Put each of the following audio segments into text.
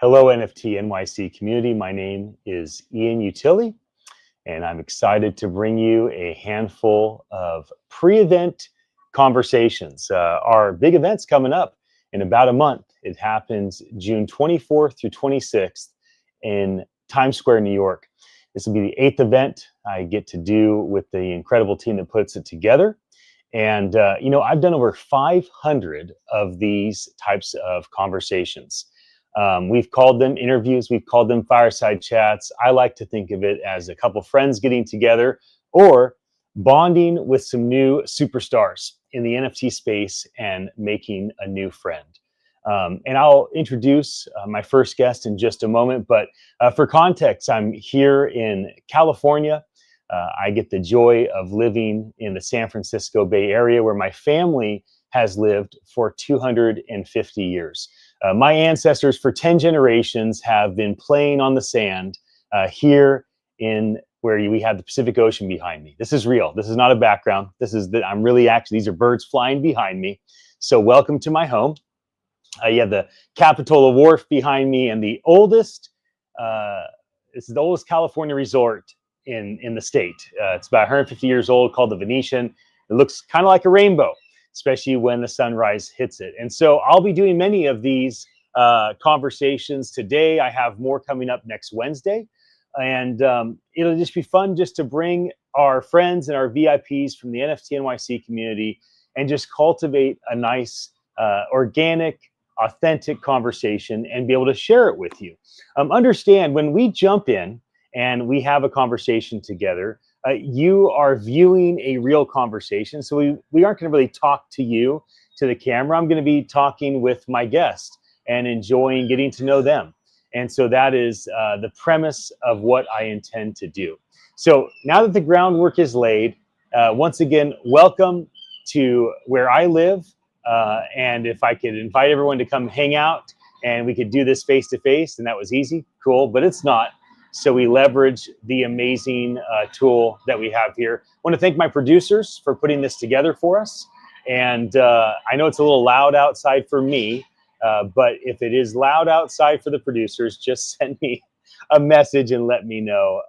Hello, NFT.NYC community. My name is Ian Utile, and I'm excited to bring you a handful of pre-event conversations. Our big event's coming up in about a month. It happens June 24th through 26th in Times Square, New York. This will be the 8th event I get to do with the incredible team that puts it together. And, I've done over 500 of these types of conversations. We've called them interviews, we've called them fireside chats. I like to think of it as a couple friends getting together or bonding with some new superstars in the NFT space and making a new friend. And I'll introduce my first guest in just a moment, but for context, I'm here in California. I get the joy of living in the San Francisco Bay Area where my family has lived for 250 years. My ancestors for 10 generations have been playing on the sand here in where we have the Pacific Ocean behind me. This is real. This is not a background. I'm really actually, these are birds flying behind me. So welcome to my home. You have the Capitola Wharf behind me and this is the oldest California resort in the state. It's about 150 years old, called the Venetian. It looks kind of like a rainbow, especially when the sunrise hits it. And so I'll be doing many of these conversations today. I have more coming up next Wednesday. And it'll just be fun just to bring our friends and our VIPs from the NFT.NYC community and just cultivate a nice, organic, authentic conversation and be able to share it with you. Understand, when we jump in and we have a conversation together, you are viewing a real conversation. So we aren't going to really talk to you, to the camera. I'm going to be talking with my guest and enjoying getting to know them. And so that is the premise of what I intend to do. So now that the groundwork is laid, once again, welcome to where I live. And if I could invite everyone to come hang out and we could do this face to face, and that was easy, cool, but it's not. So we leverage the amazing tool that we have here. I want to thank my producers for putting this together for us. And I know it's a little loud outside for me, but if it is loud outside for the producers, just send me a message and let me know.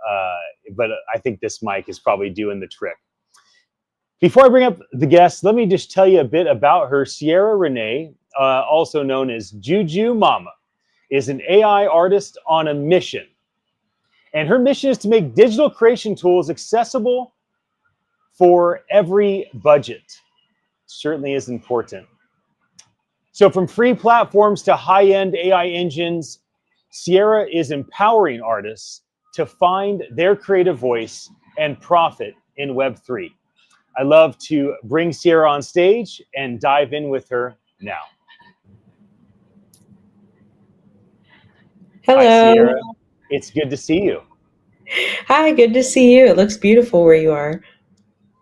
But I think this mic is probably doing the trick. Before I bring up the guest, let me just tell you a bit about her. Sierra Renee, also known as Juju Mama, is an AI artist on a mission. And her mission is to make digital creation tools accessible for every budget. Certainly is important. So from free platforms to high-end AI engines, Sierra is empowering artists to find their creative voice and profit in Web3. I love to bring Sierra on stage and dive in with her now. Hello. Hi, Sierra. It's good to see you. Hi, good to see you. It looks beautiful where you are.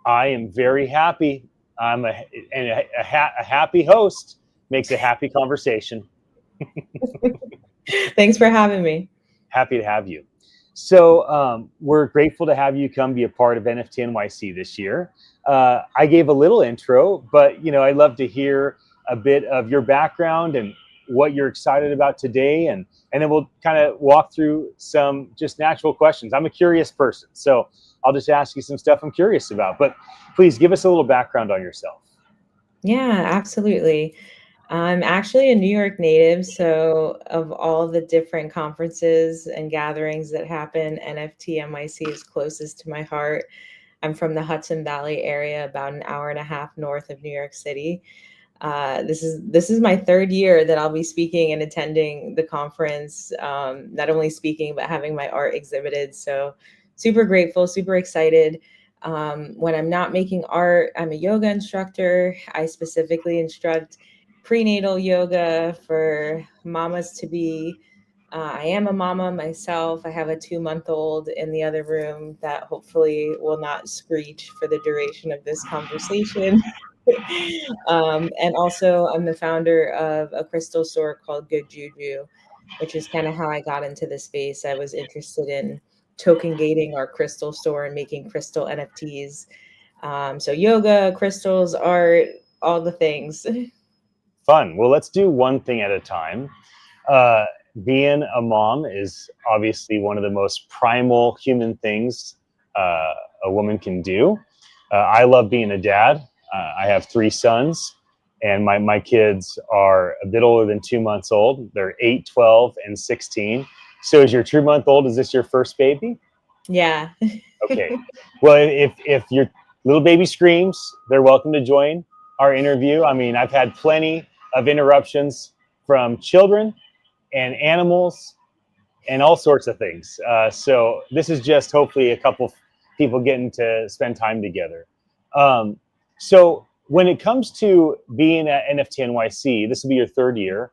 I am very happy. I'm a happy host makes a happy conversation. Thanks for having me. Happy to have you. So we're grateful to have you come be a part of NFT.NYC this year. I gave a little intro, but I'd love to hear a bit of your background and what you're excited about today, and then we'll kind of walk through some just natural questions. I'm a curious person, so I'll just ask you some stuff I'm curious about, but please give us a little background on yourself. Yeah, absolutely. I'm actually a New York native, so of all the different conferences and gatherings that happen, NFT.NYC is closest to my heart. I'm from the Hudson Valley area, about an hour and a half north of New York City. This is my third year that I'll be speaking and attending the conference, not only speaking, but having my art exhibited. So super grateful, super excited. When I'm not making art, I'm a yoga instructor. I specifically instruct prenatal yoga for mamas to be. I am a mama myself. I have a 2-month-old in the other room that hopefully will not screech for the duration of this conversation. And also I'm the founder of a crystal store called Good Juju, which is kind of how I got into this space. I was interested in token gating our crystal store and making crystal NFTs. So yoga, crystals, art, all the things. Fun. Well, let's do one thing at a time. being a mom is obviously one of the most primal human things a woman can do. I love being a dad. I have 3 sons, and my kids are a bit older than 2 months old. They're 8, 12, and 16. So is your 2 month old, is this your first baby? Yeah. Okay. Well, if your little baby screams, they're welcome to join our interview. I mean, I've had plenty of interruptions from children and animals and all sorts of things. So this is just hopefully a couple people getting to spend time together. So when it comes to being at NFT.NYC, this will be your 3rd year.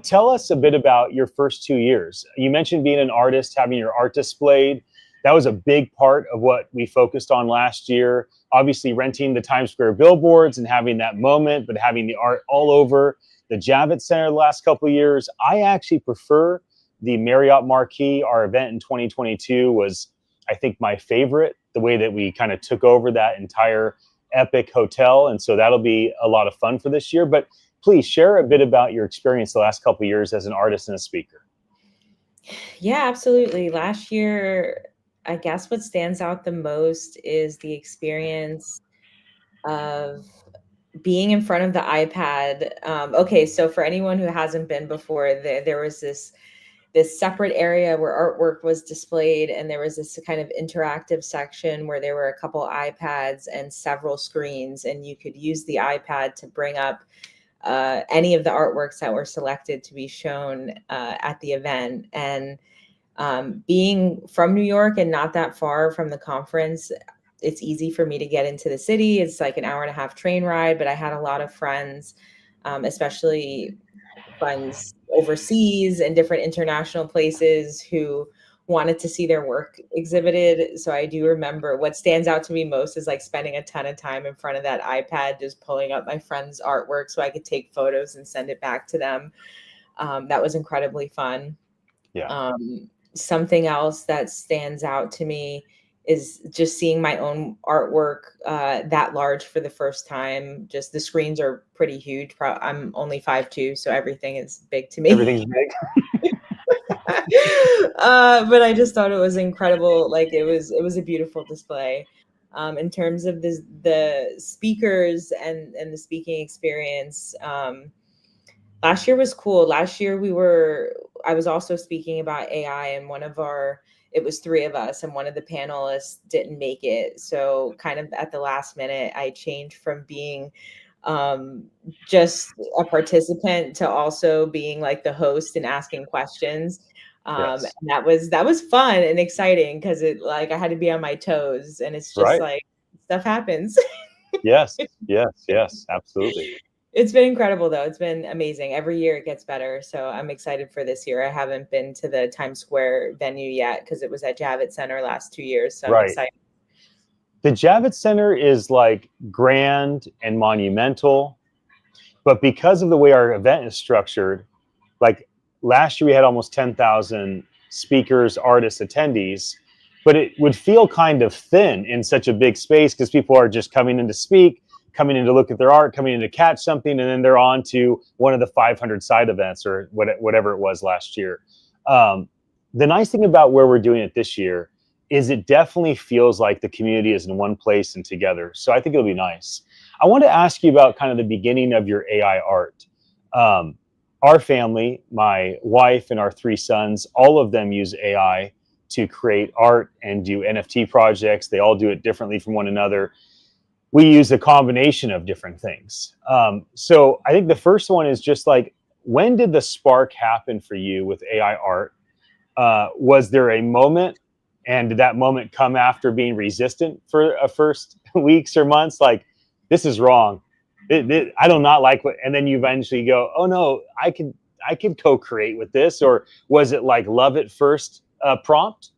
Tell us a bit about your first 2 years. You mentioned being an artist, having your art displayed. That was a big part of what we focused on last year. Obviously, renting the Times Square billboards and having that moment, but having the art all over the Javits Center the last couple of years. I actually prefer the Marriott Marquis. Our event in 2022 was, I think, my favorite, the way that we kind of took over that entire epic hotel. And so that'll be a lot of fun for this year. But please share a bit about your experience the last couple of years as an artist and a speaker. Yeah, absolutely. Last year, I guess what stands out the most is the experience of being in front of the iPad. Okay, so for anyone who hasn't been before, there was this separate area where artwork was displayed, and there was this kind of interactive section where there were a couple iPads and several screens, and you could use the iPad to bring up any of the artworks that were selected to be shown at the event. And being from New York and not that far from the conference, it's easy for me to get into the city. It's like an 1.5 hour train ride, but I had a lot of friends, especially friends overseas and different international places, who wanted to see their work exhibited. So I do remember what stands out to me most is like spending a ton of time in front of that iPad, just pulling up my friends' artwork so I could take photos and send it back to them. That was incredibly fun. Yeah. Something else that stands out to me is just seeing my own artwork that large for the first time. Just the screens are pretty huge. I'm only 5'2", so everything is big to me. Everything's big. But I just thought it was incredible. Like it was a beautiful display. In terms of the speakers and the speaking experience, last year was cool. Last year I was also speaking about AI, and it was 3 of us, and one of the panelists didn't make it. So kind of at the last minute, I changed from being just a participant to also being like the host and asking questions. And Yes. that was fun and exciting, because I had to be on my toes, and it's just Right. like stuff happens. Yes. Yes. Yes. Absolutely. It's been incredible, though. It's been amazing. Every year it gets better. So I'm excited for this year. I haven't been to the Times Square venue yet because it was at Javits Center last 2 years. So I'm Right. excited. The Javits Center is like grand and monumental, but because of the way our event is structured, like last year we had almost 10,000 speakers, artists, attendees, but it would feel kind of thin in such a big space because people are just coming in to speak, coming in to look at their art, coming in to catch something, and then they're on to one of the 500 side events or whatever it was last year. The nice thing about where we're doing it this year is it definitely feels like the community is in one place and together. So I think it'll be nice. I want to ask you about kind of the beginning of your AI art. Our family, my wife and our 3 sons, all of them use AI to create art and do NFT projects. They all do it differently from one another. We use a combination of different things. So I think the first one is just like, when did the spark happen for you with AI art? Was there a moment, and did that moment come after being resistant for a first weeks or months? Like, this is wrong. I do not like what, and then you eventually go, oh no, I can co-create with this. Or was it like love at first prompt?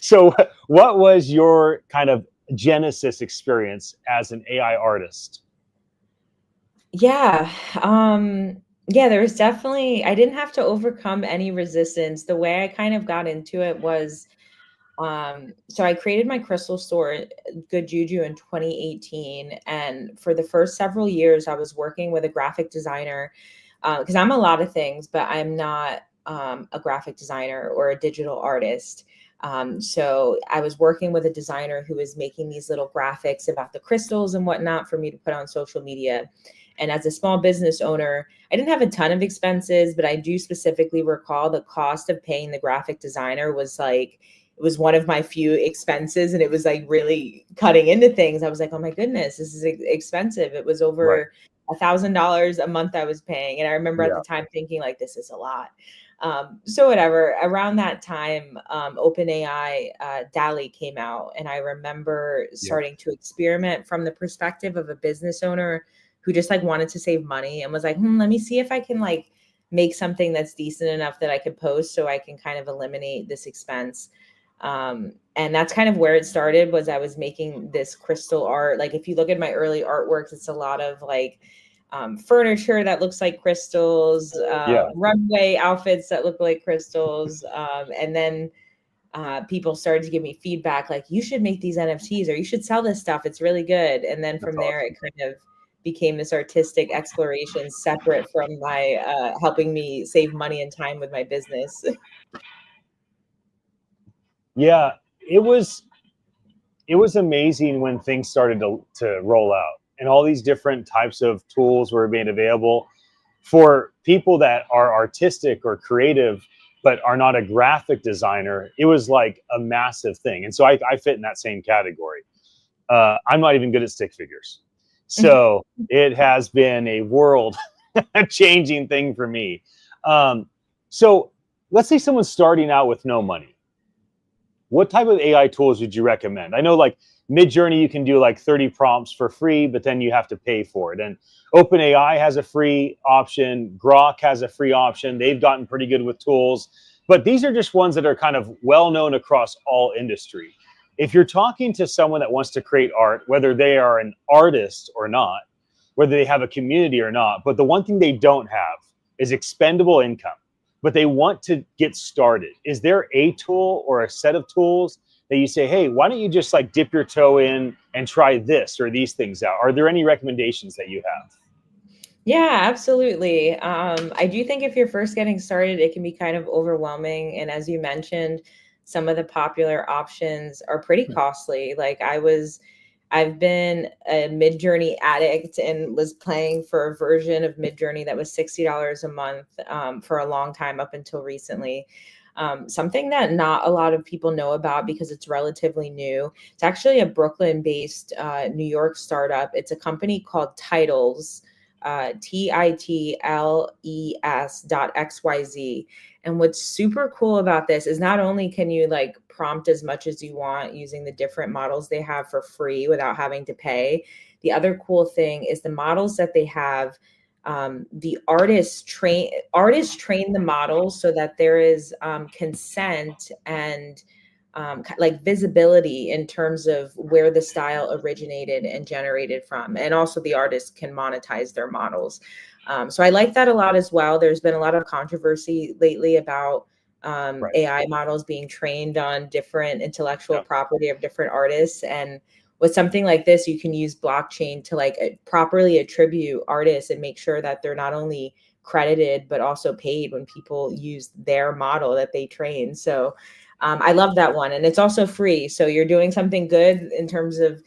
So what was your kind of genesis experience as an AI artist? Yeah. Yeah, there was definitely, I didn't have to overcome any resistance. The way I kind of got into it was, so I created my crystal store, Good Juju, in 2018. And for the first several years, I was working with a graphic designer, because I'm a lot of things, but I'm not a graphic designer or a digital artist. So I was working with a designer who was making these little graphics about the crystals and whatnot for me to put on social media. And as a small business owner, I didn't have a ton of expenses, but I do specifically recall the cost of paying the graphic designer was like, it was one of my few expenses, and it was like really cutting into things. I was like, oh my goodness, this is expensive. It was Right. over $1,000 a month I was paying. And I remember at Yeah. the time thinking like, this is a lot. So whatever, around that time, OpenAI, DALI came out, and I remember Yeah. starting to experiment from the perspective of a business owner who just like wanted to save money and was like, let me see if I can like make something that's decent enough that I could post so I can kind of eliminate this expense. And that's kind of where it started, was I was making this crystal art. Like if you look at my early artworks, it's a lot of like furniture that looks like crystals, Yeah. runway outfits that look like crystals. And then people started to give me feedback like, you should make these NFTs or you should sell this stuff. It's really good. And then That's from there, awesome. it kind of became this artistic exploration separate from my helping me save money and time with my business. Yeah. It was amazing when things started to roll out and all these different types of tools were being available for people that are artistic or creative but are not a graphic designer. It was like a massive thing, and so I fit in that same category. I'm not even good at stick figures, so it has been a world changing thing for me. So let's say someone's starting out with no money. What type of AI tools would you recommend? I know like Midjourney, you can do like 30 prompts for free, but then you have to pay for it. And OpenAI has a free option. Grok has a free option. They've gotten pretty good with tools, but these are just ones that are kind of well known across all industry. If you're talking to someone that wants to create art, whether they are an artist or not, whether they have a community or not, but the one thing they don't have is expendable income, but they want to get started. Is there a tool or a set of tools that you say, hey, why don't you just like dip your toe in and try this or these things out? Are there any recommendations that you have? Yeah, absolutely. I do think if you're first getting started, it can be kind of overwhelming. And as you mentioned, some of the popular options are pretty costly. I've been a Midjourney addict and was playing for a version of Midjourney that was $60 a month for a long time up until recently. Something that not a lot of people know about because it's relatively new. It's actually a Brooklyn-based New York startup. It's a company called Titles, Titles.xyz. And what's super cool about this is not only can you like prompt as much as you want using the different models they have for free without having to pay. The other cool thing is the models that they have. The artists train the models so that there is consent and like visibility in terms of where the style originated and generated from. And also the artists can monetize their models. So I like that a lot as well. There's been a lot of controversy lately about Right. AI models being trained on different intellectual Yeah. property of different artists. And with something like this, you can use blockchain to like properly attribute artists and make sure that they're not only credited, but also paid when people use their model that they train. So I love that one. And it's also free. So you're doing something good in terms of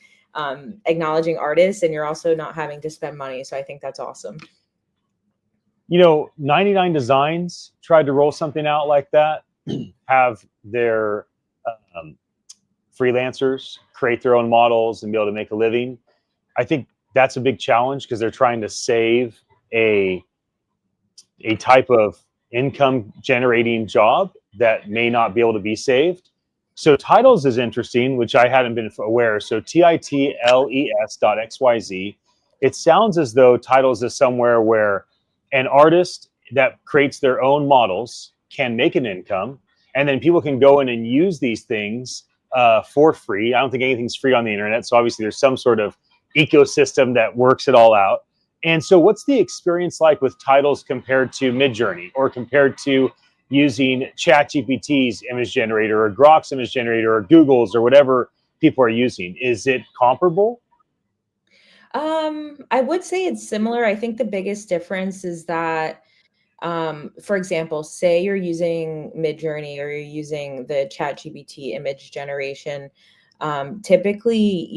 acknowledging artists, and you're also not having to spend money. So I think that's awesome. 99 Designs tried to roll something out like that, have their um, freelancers create their own models and be able to make a living. I think that's a big challenge because they're trying to save a type of income generating job that may not be able to be saved. So Titles is interesting, which I hadn't been aware. So Titles.xyz. It sounds as though Titles is somewhere where an artist that creates their own models can make an income, and then people can go in and use these things for free. I don't think anything's free on the internet, so obviously there's some sort of ecosystem that works it all out. And so, what's the experience like with Titles compared to Midjourney or compared to using ChatGPT's image generator or Grok's image generator or Google's or whatever people are using? Is it comparable? I would say it's similar. I think the biggest difference is that For example, say you're using Midjourney or you're using the ChatGPT image generation. Typically,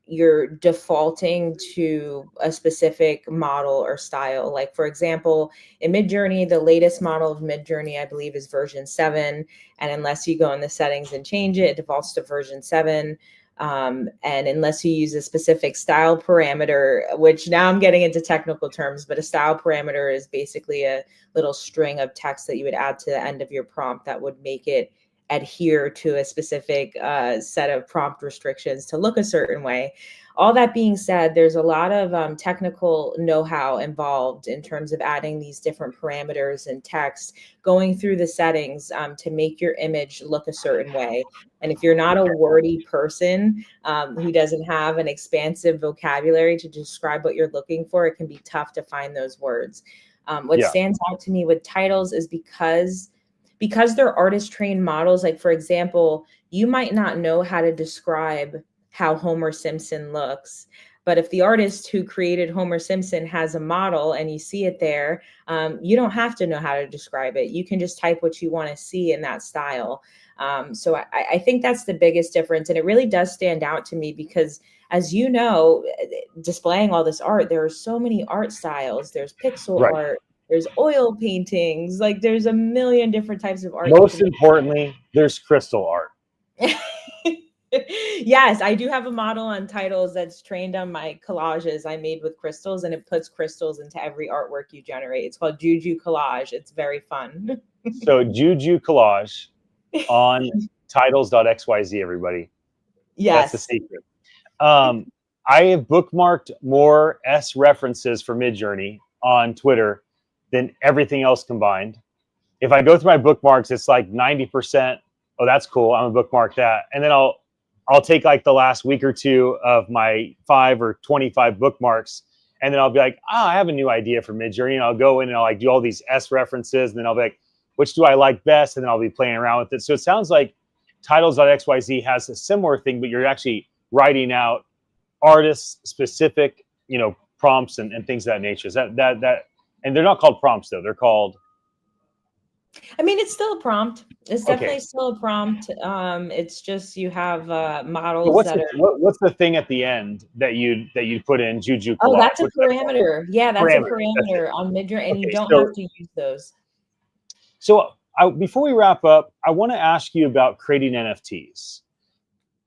you're defaulting to a specific model or style. Like for example, in Midjourney, the latest model of Midjourney, I believe, is version 7. And unless you go in the settings and change it, it defaults to version 7. And unless you use a specific style parameter, which now I'm getting into technical terms, but a style parameter is basically a little string of text that you would add to the end of your prompt that would make it adhere to a specific set of prompt restrictions to look a certain way. All that being said, there's a lot of technical know-how involved in terms of adding these different parameters and text, going through the settings to make your image look a certain way. And if you're not a wordy person who doesn't have an expansive vocabulary to describe what you're looking for, it can be tough to find those words. What stands out to me with titles is because they're artist trained models. Like for example, you might not know how to describe how Homer Simpson looks, but if the artist who created Homer Simpson has a model and you see it there, you don't have to know how to describe it. You can just type what you want to see in that style. So I think that's the biggest difference. And it really does stand out to me because, as you know, displaying all this art, there are so many art styles. There's pixel art, there's oil paintings, like there's a million different types of art. Most importantly, there's crystal art. Yes, I do have a model on titles that's trained on my collages I made with crystals, and it puts crystals into every artwork you generate. It's called Juju Collage. It's very fun. So Juju Collage on titles.xyz, everybody. Yes. That's the secret. I have bookmarked more S references for Midjourney on Twitter than everything else combined. If I go through my bookmarks, it's like 90%. Oh, that's cool. I'm gonna bookmark that. And then I'll take like the last week or two of my 5 or 25 bookmarks, and then I'll be like, I have a new idea for Midjourney, and I'll go in and I'll like do all these S references, and then I'll be like, which do I like best? And then I'll be playing around with it. So it sounds like titles.xyz has a similar thing, but you're actually writing out artist specific, prompts and things of that nature. Is that and they're not called prompts though. They're called, I mean, it's still a prompt. It's definitely still a prompt. It's just you have models what's the thing at the end that you put in Juju Collage? Oh, that's a parameter. Yeah, that's a parameter on Midjourney, and you don't have to use those. So before we wrap up, I want to ask you about creating NFTs.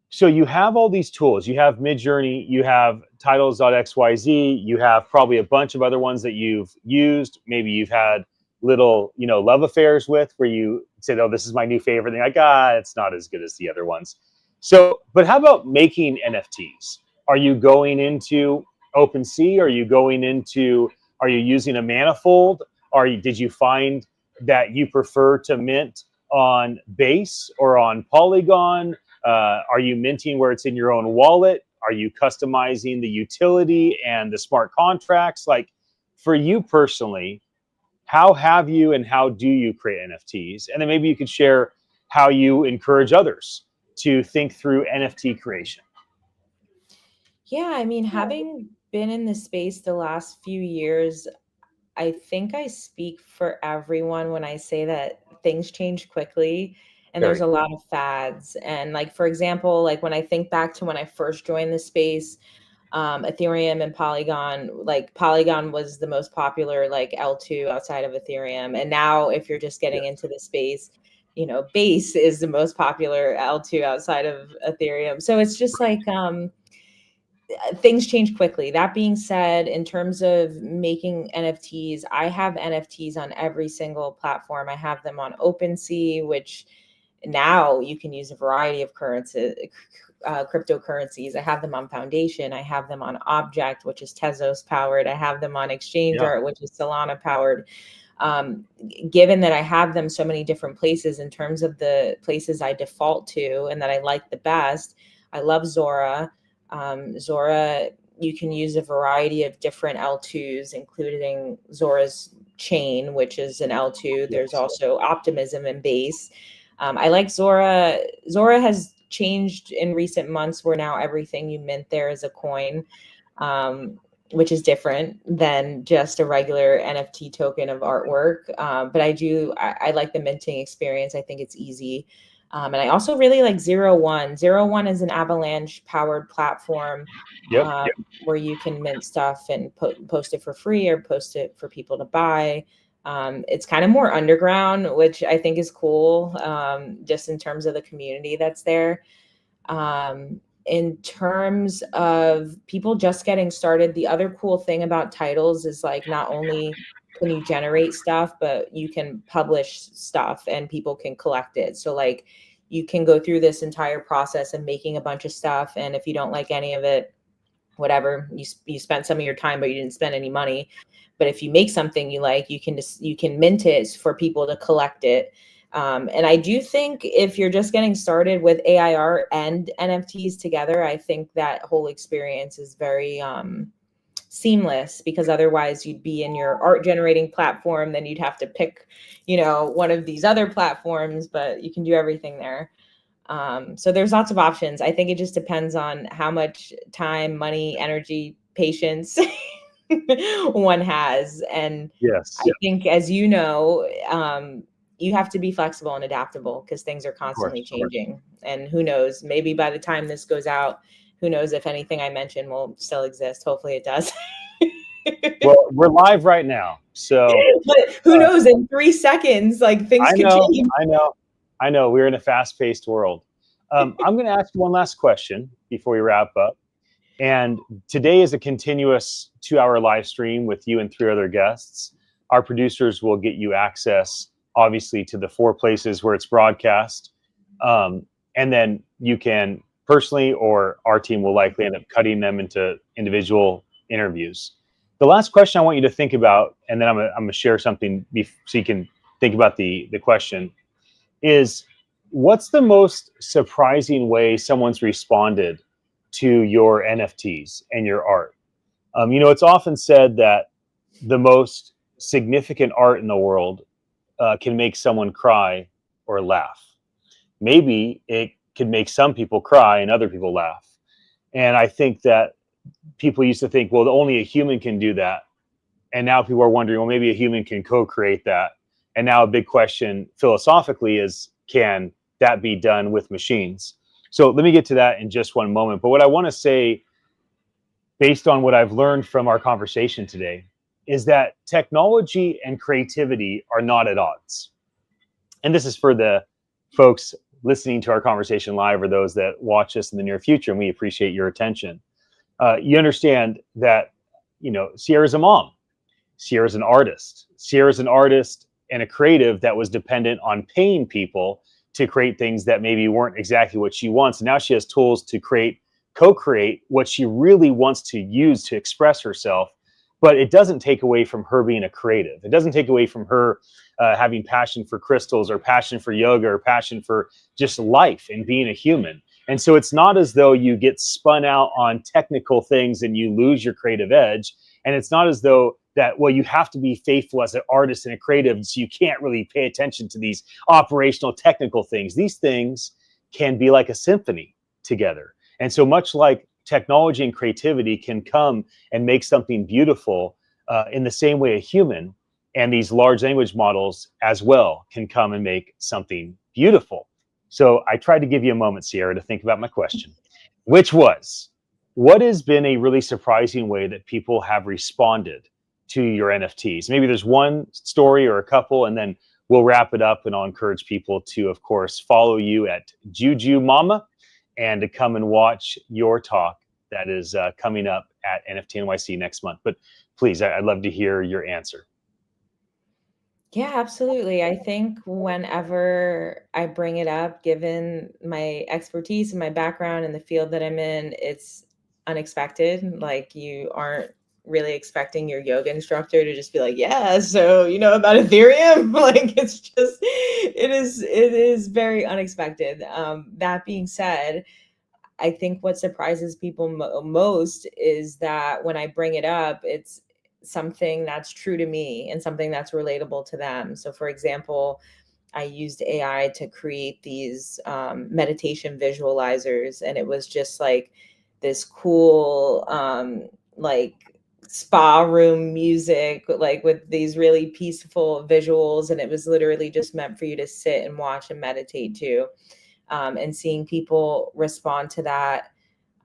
So you have all these tools. You have Midjourney, you have titles.xyz, you have probably a bunch of other ones that you've used. Maybe you've had little, love affairs with, where you said, oh, this is my new favorite. And you're like, it's not as good as the other ones. So, but how about making NFTs? Are you going into OpenSea? Are you using a manifold? Did you find that you prefer to mint on Base or on Polygon? Are you minting where it's in your own wallet? Are you customizing the utility and the smart contracts? Like, for you personally, how have you and how do you create NFTs? And then maybe you could share how you encourage others to think through NFT creation. Yeah, I mean, having been in this space the last few years, I think I speak for everyone when I say that things change quickly and there's a lot of fads. And like, for example, like when I think back to when I first joined the space, Ethereum and Polygon, like Polygon was the most popular like L2 outside of Ethereum. And now if you're just getting into the space, Base is the most popular L2 outside of Ethereum. So it's just like things change quickly. That being said, in terms of making NFTs, I have NFTs on every single platform. I have them on OpenSea, which now you can use a variety of cryptocurrencies. I have them on Foundation. I have them on Object, which is Tezos powered. I have them on Exchange Art, which is Solana powered. Given that I have them so many different places in terms of the places I default to and that I like the best, I love Zora. Zora, you can use a variety of different L2s, including Zora's Chain, which is an L2. There's also Optimism and Base. I like Zora. Zora has changed in recent months where now everything you mint there is a coin. which is different than just a regular NFT token of artwork. But I like the minting experience. I think it's easy. And I also really like Zero One. Zero One is an Avalanche powered platform Yep. where you can mint stuff and post it for free or post it for people to buy. It's kind of more underground, which I think is cool, just in terms of the community that's there. In terms of people just getting started, the other cool thing about titles is like not only can you generate stuff, but you can publish stuff and people can collect it. So like you can go through this entire process of making a bunch of stuff, and if you don't like any of it, whatever, you spent some of your time but you didn't spend any money. But if you make something you like, you can mint it for people to collect it. And I do think if you're just getting started with AIR and NFTs together, I think that whole experience is very seamless, because otherwise you'd be in your art generating platform, then you'd have to pick, one of these other platforms, but you can do everything there. So there's lots of options. I think it just depends on how much time, money, energy, patience one has. And Yes. I think, as you know, you have to be flexible and adaptable because things are Of constantly course. changing. And who knows, maybe by the time this goes out, who knows if anything I mentioned will still exist. Hopefully it does. Well, we're live right now, so But who uh, knows, in 3 seconds, like things I could know, change. I know, I know. We're in a fast-paced world. I'm going to ask you one last question before we wrap up. And today is a continuous 2-hour live stream with you and 3 other guests. Our producers will get you access, obviously, to the 4 places where it's broadcast. And then you can personally, or our team will likely end up cutting them into individual interviews. The last question I want you to think about, and then I'm going to share something so you can think about the question, is what's the most surprising way someone's responded to your NFTs and your art? It's often said that the most significant art in the world can make someone cry or laugh. Maybe it could make some people cry and other people laugh. And I think that people used to think, well, only a human can do that. And now people are wondering, well, maybe a human can co-create that. And now a big question philosophically is, can that be done with machines? So let me get to that in just one moment. But what I want to say, based on what I've learned from our conversation today, is that technology and creativity are not at odds. And this is for the folks listening to our conversation live or those that watch us in the near future, and we appreciate your attention. You understand that, Sierra's a mom. Sierra's an artist. Sierra's an artist and a creative that was dependent on paying people to create things that maybe weren't exactly what she wants. And now she has tools to co-create what she really wants to use to express herself. But it doesn't take away from her being a creative. It doesn't take away from her having passion for crystals or passion for yoga or passion for just life and being a human. And so it's not as though you get spun out on technical things and you lose your creative edge. And it's not as though that, well, you have to be faithful as an artist and a creative, so you can't really pay attention to these operational technical things. These things can be like a symphony together. And so much like technology and creativity can come and make something beautiful, in the same way a human and these large language models as well can come and make something beautiful. So I tried to give you a moment, Sierra, to think about my question, which was, what has been a really surprising way that people have responded to your NFTs? Maybe there's one story or a couple, and then we'll wrap it up, and I'll encourage people to, of course, follow you at Juju Mama and to come and watch your talk that is coming up at NFT.NYC next month. But please, I'd love to hear your answer. Yeah, absolutely. I think whenever I bring it up, given my expertise and my background in the field that I'm in, it's unexpected. Like, you aren't really expecting your yoga instructor to just be like, yeah, so you know about Ethereum? Like, it is very unexpected. That being said, I think what surprises people most is that when I bring it up, it's something that's true to me and something that's relatable to them. So, for example, I used AI to create these meditation visualizers, and it was just like this cool, like spa room music, like with these really peaceful visuals. And it was literally just meant for you to sit and watch and meditate to. And seeing people respond to that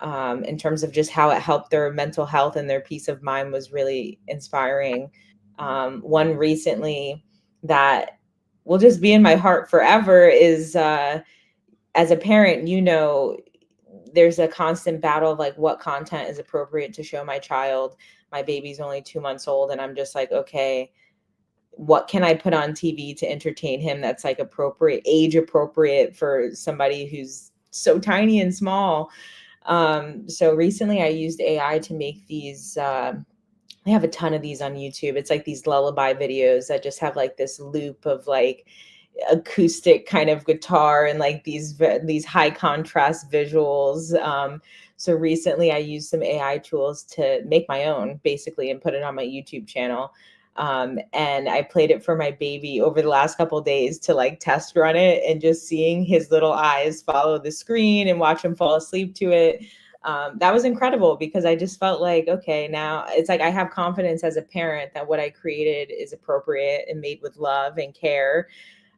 in terms of just how it helped their mental health and their peace of mind was really inspiring. One recently that will just be in my heart forever is as a parent, there's a constant battle of like what content is appropriate to show my child. My baby's only 2 months old, and I'm just like, okay, what can I put on TV to entertain him that's like age appropriate for somebody who's so tiny and small. So recently I used AI to make these, I have a ton of these on YouTube. It's like these lullaby videos that just have like this loop of like acoustic kind of guitar and like these high contrast visuals. So recently I used some AI tools to make my own basically and put it on my YouTube channel. And I played it for my baby over the last couple of days to like test run it, and just seeing his little eyes follow the screen and watch him fall asleep to it. That was incredible because I just felt like, okay, now it's like I have confidence as a parent that what I created is appropriate and made with love and care.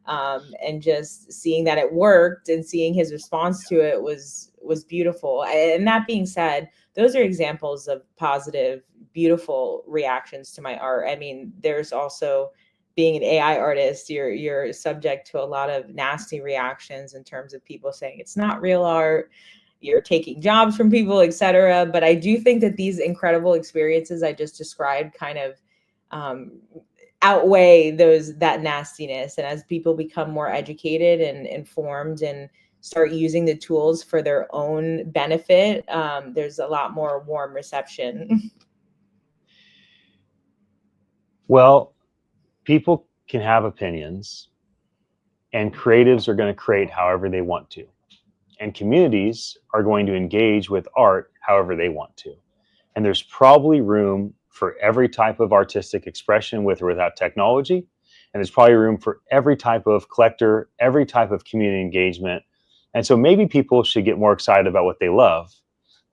And just seeing that it worked and seeing his response to it was beautiful. And that being said, those are examples of positive, beautiful reactions to my art. I mean, there's also, being an AI artist, you're subject to a lot of nasty reactions in terms of people saying it's not real art, you're taking jobs from people, etc. But I do think that these incredible experiences I just described kind of outweigh that nastiness. And as people become more educated and informed and start using the tools for their own benefit, there's a lot more warm reception. Well, people can have opinions, and creatives are going to create however they want to. And communities are going to engage with art however they want to. And there's probably room for every type of artistic expression with or without technology. And there's probably room for every type of collector, every type of community engagement. And so maybe people should get more excited about what they love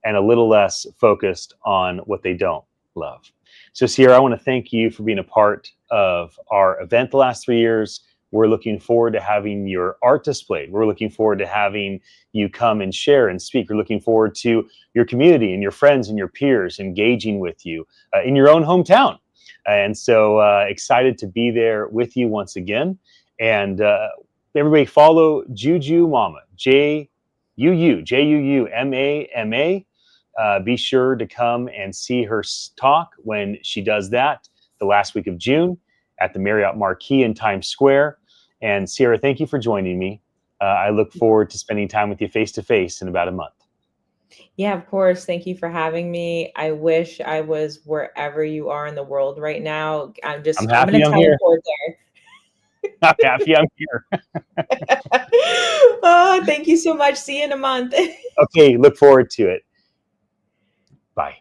and a little less focused on what they don't love. So Sierra, I want to thank you for being a part of our event the last 3 years. We're looking forward to having your art displayed. We're looking forward to having you come and share and speak. We're looking forward to your community and your friends and your peers engaging with you in your own hometown. And so excited to be there with you once again. And everybody follow Juju Mama, Juumama. Be sure to come and see her talk when she does that the last week of June at the Marriott Marquis in Times Square. And Sierra, thank you for joining me. I look forward to spending time with you face to face in about a month. Yeah, of course. Thank you for having me. I wish I was wherever you are in the world right now. I'm going to teleport there. I'm happy I'm here. Oh, thank you so much. See you in a month. Okay, look forward to it. Bye.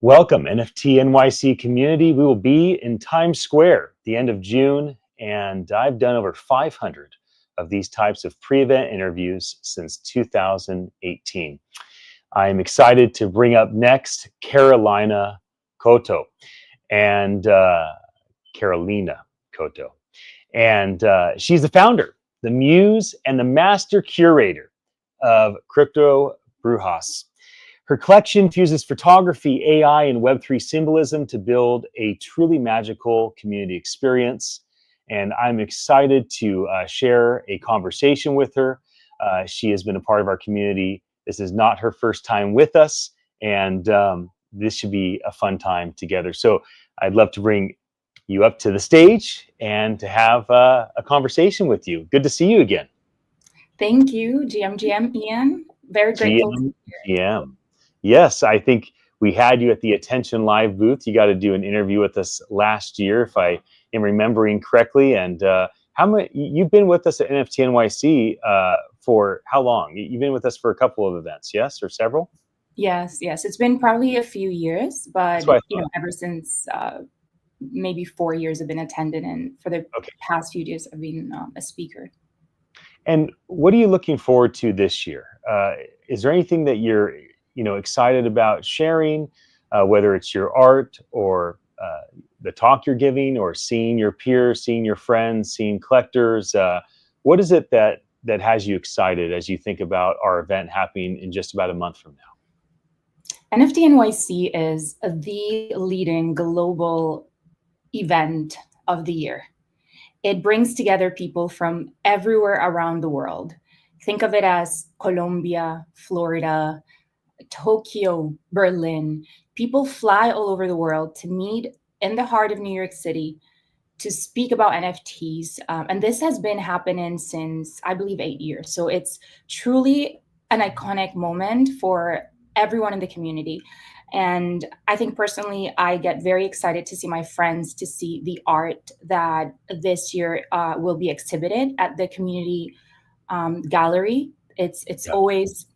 Welcome, NFT.NYC community. We will be in Times Square at the end of June, and I've done over 500 of these types of pre-event interviews since 2018. I am excited to bring up next Carolina Cotto and Carolina Cotto. And she's the founder, the muse, and the master curator of Crypto Brujas. Her collection fuses photography, AI, and Web3 symbolism to build a truly magical community experience. And I'm excited to share a conversation with her. She has been a part of our community. This is not her first time with us, and this should be a fun time together. So I'd love to bring you up to the stage and to have a conversation with you. Good to see you again. Thank you, GM Ian. Very grateful. GM. Yes, I think we had you at the Attention Live booth. You got to do an interview with us last year, if I am remembering correctly. And how much you've been with us at NFT.NYC for how long? You've been with us for a couple of events, yes, or several? Yes. It's been probably a few years, but ever since maybe 4 years I've been attending, and for the past few years I've been a speaker. And what are you looking forward to this year? Is there anything that you're excited about sharing, whether it's your art or the talk you're giving, or seeing your peers, seeing your friends, seeing collectors? What is it that has you excited as you think about our event happening in just about a month from now? NFT.NYC is the leading global event of the year. It brings together people from everywhere around the world. Think of it as Colombia, Florida, Tokyo, Berlin. People fly all over the world to meet in the heart of New York City to speak about NFTs. And this has been happening since, I believe, 8 years. So it's truly an iconic moment for everyone in the community. And I think personally, I get very excited to see my friends, to see the art that this year will be exhibited at the community gallery. It's always,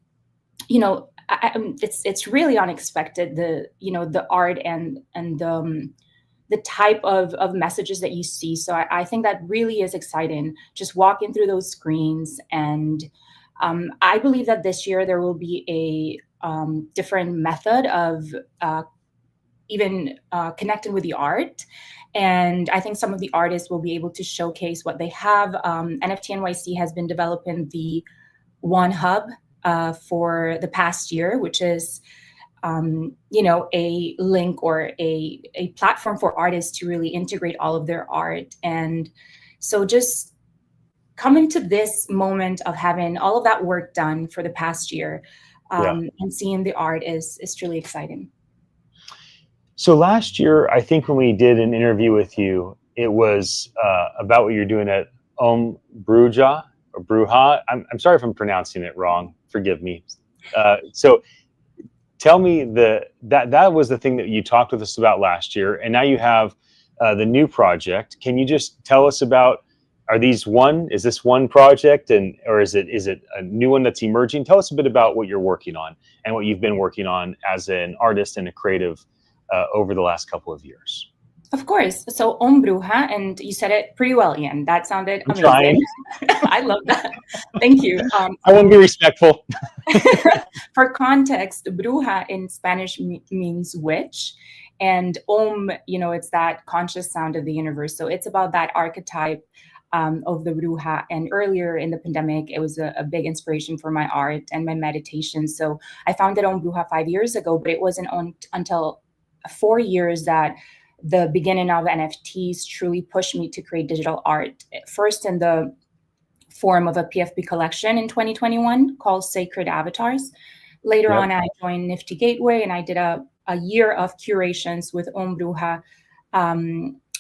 it's really unexpected, the art and the type of messages that you see. So I think that really is exciting, just walking through those screens. And I believe that this year there will be a different method of even connecting with the art. And I think some of the artists will be able to showcase what they have. NFT.NYC has been developing the One Hub for the past year, which is a link or a platform for artists to really integrate all of their art. And so just coming to this moment of having all of that work done for the past year and seeing the art is truly exciting. So last year, I think when we did an interview with you, it was about what you're doing at Bruja or Bruja. I'm sorry if I'm pronouncing it wrong. Forgive me. So tell me that was the thing that you talked with us about last year, and now you have the new project. Can you just tell us about? Is this one project, or is it a new one that's emerging? Tell us a bit about what you're working on and what you've been working on as an artist and a creative over the last couple of years. Of course. So Bruja, and you said it pretty well, Ian. That sounded amazing. Trying. I love that. Thank you. I want to be respectful. For context, Bruja in Spanish means witch, and it's that conscious sound of the universe. So it's about that archetype of the Bruja. And earlier in the pandemic, it was a big inspiration for my art and my meditation. So I founded Bruja 5 years ago, but it wasn't until 4 years that the beginning of NFTs truly pushed me to create digital art. First in the form of a PFP collection in 2021 called Sacred Avatars. Later on, I joined Nifty Gateway, and I did a year of curations with Bruja,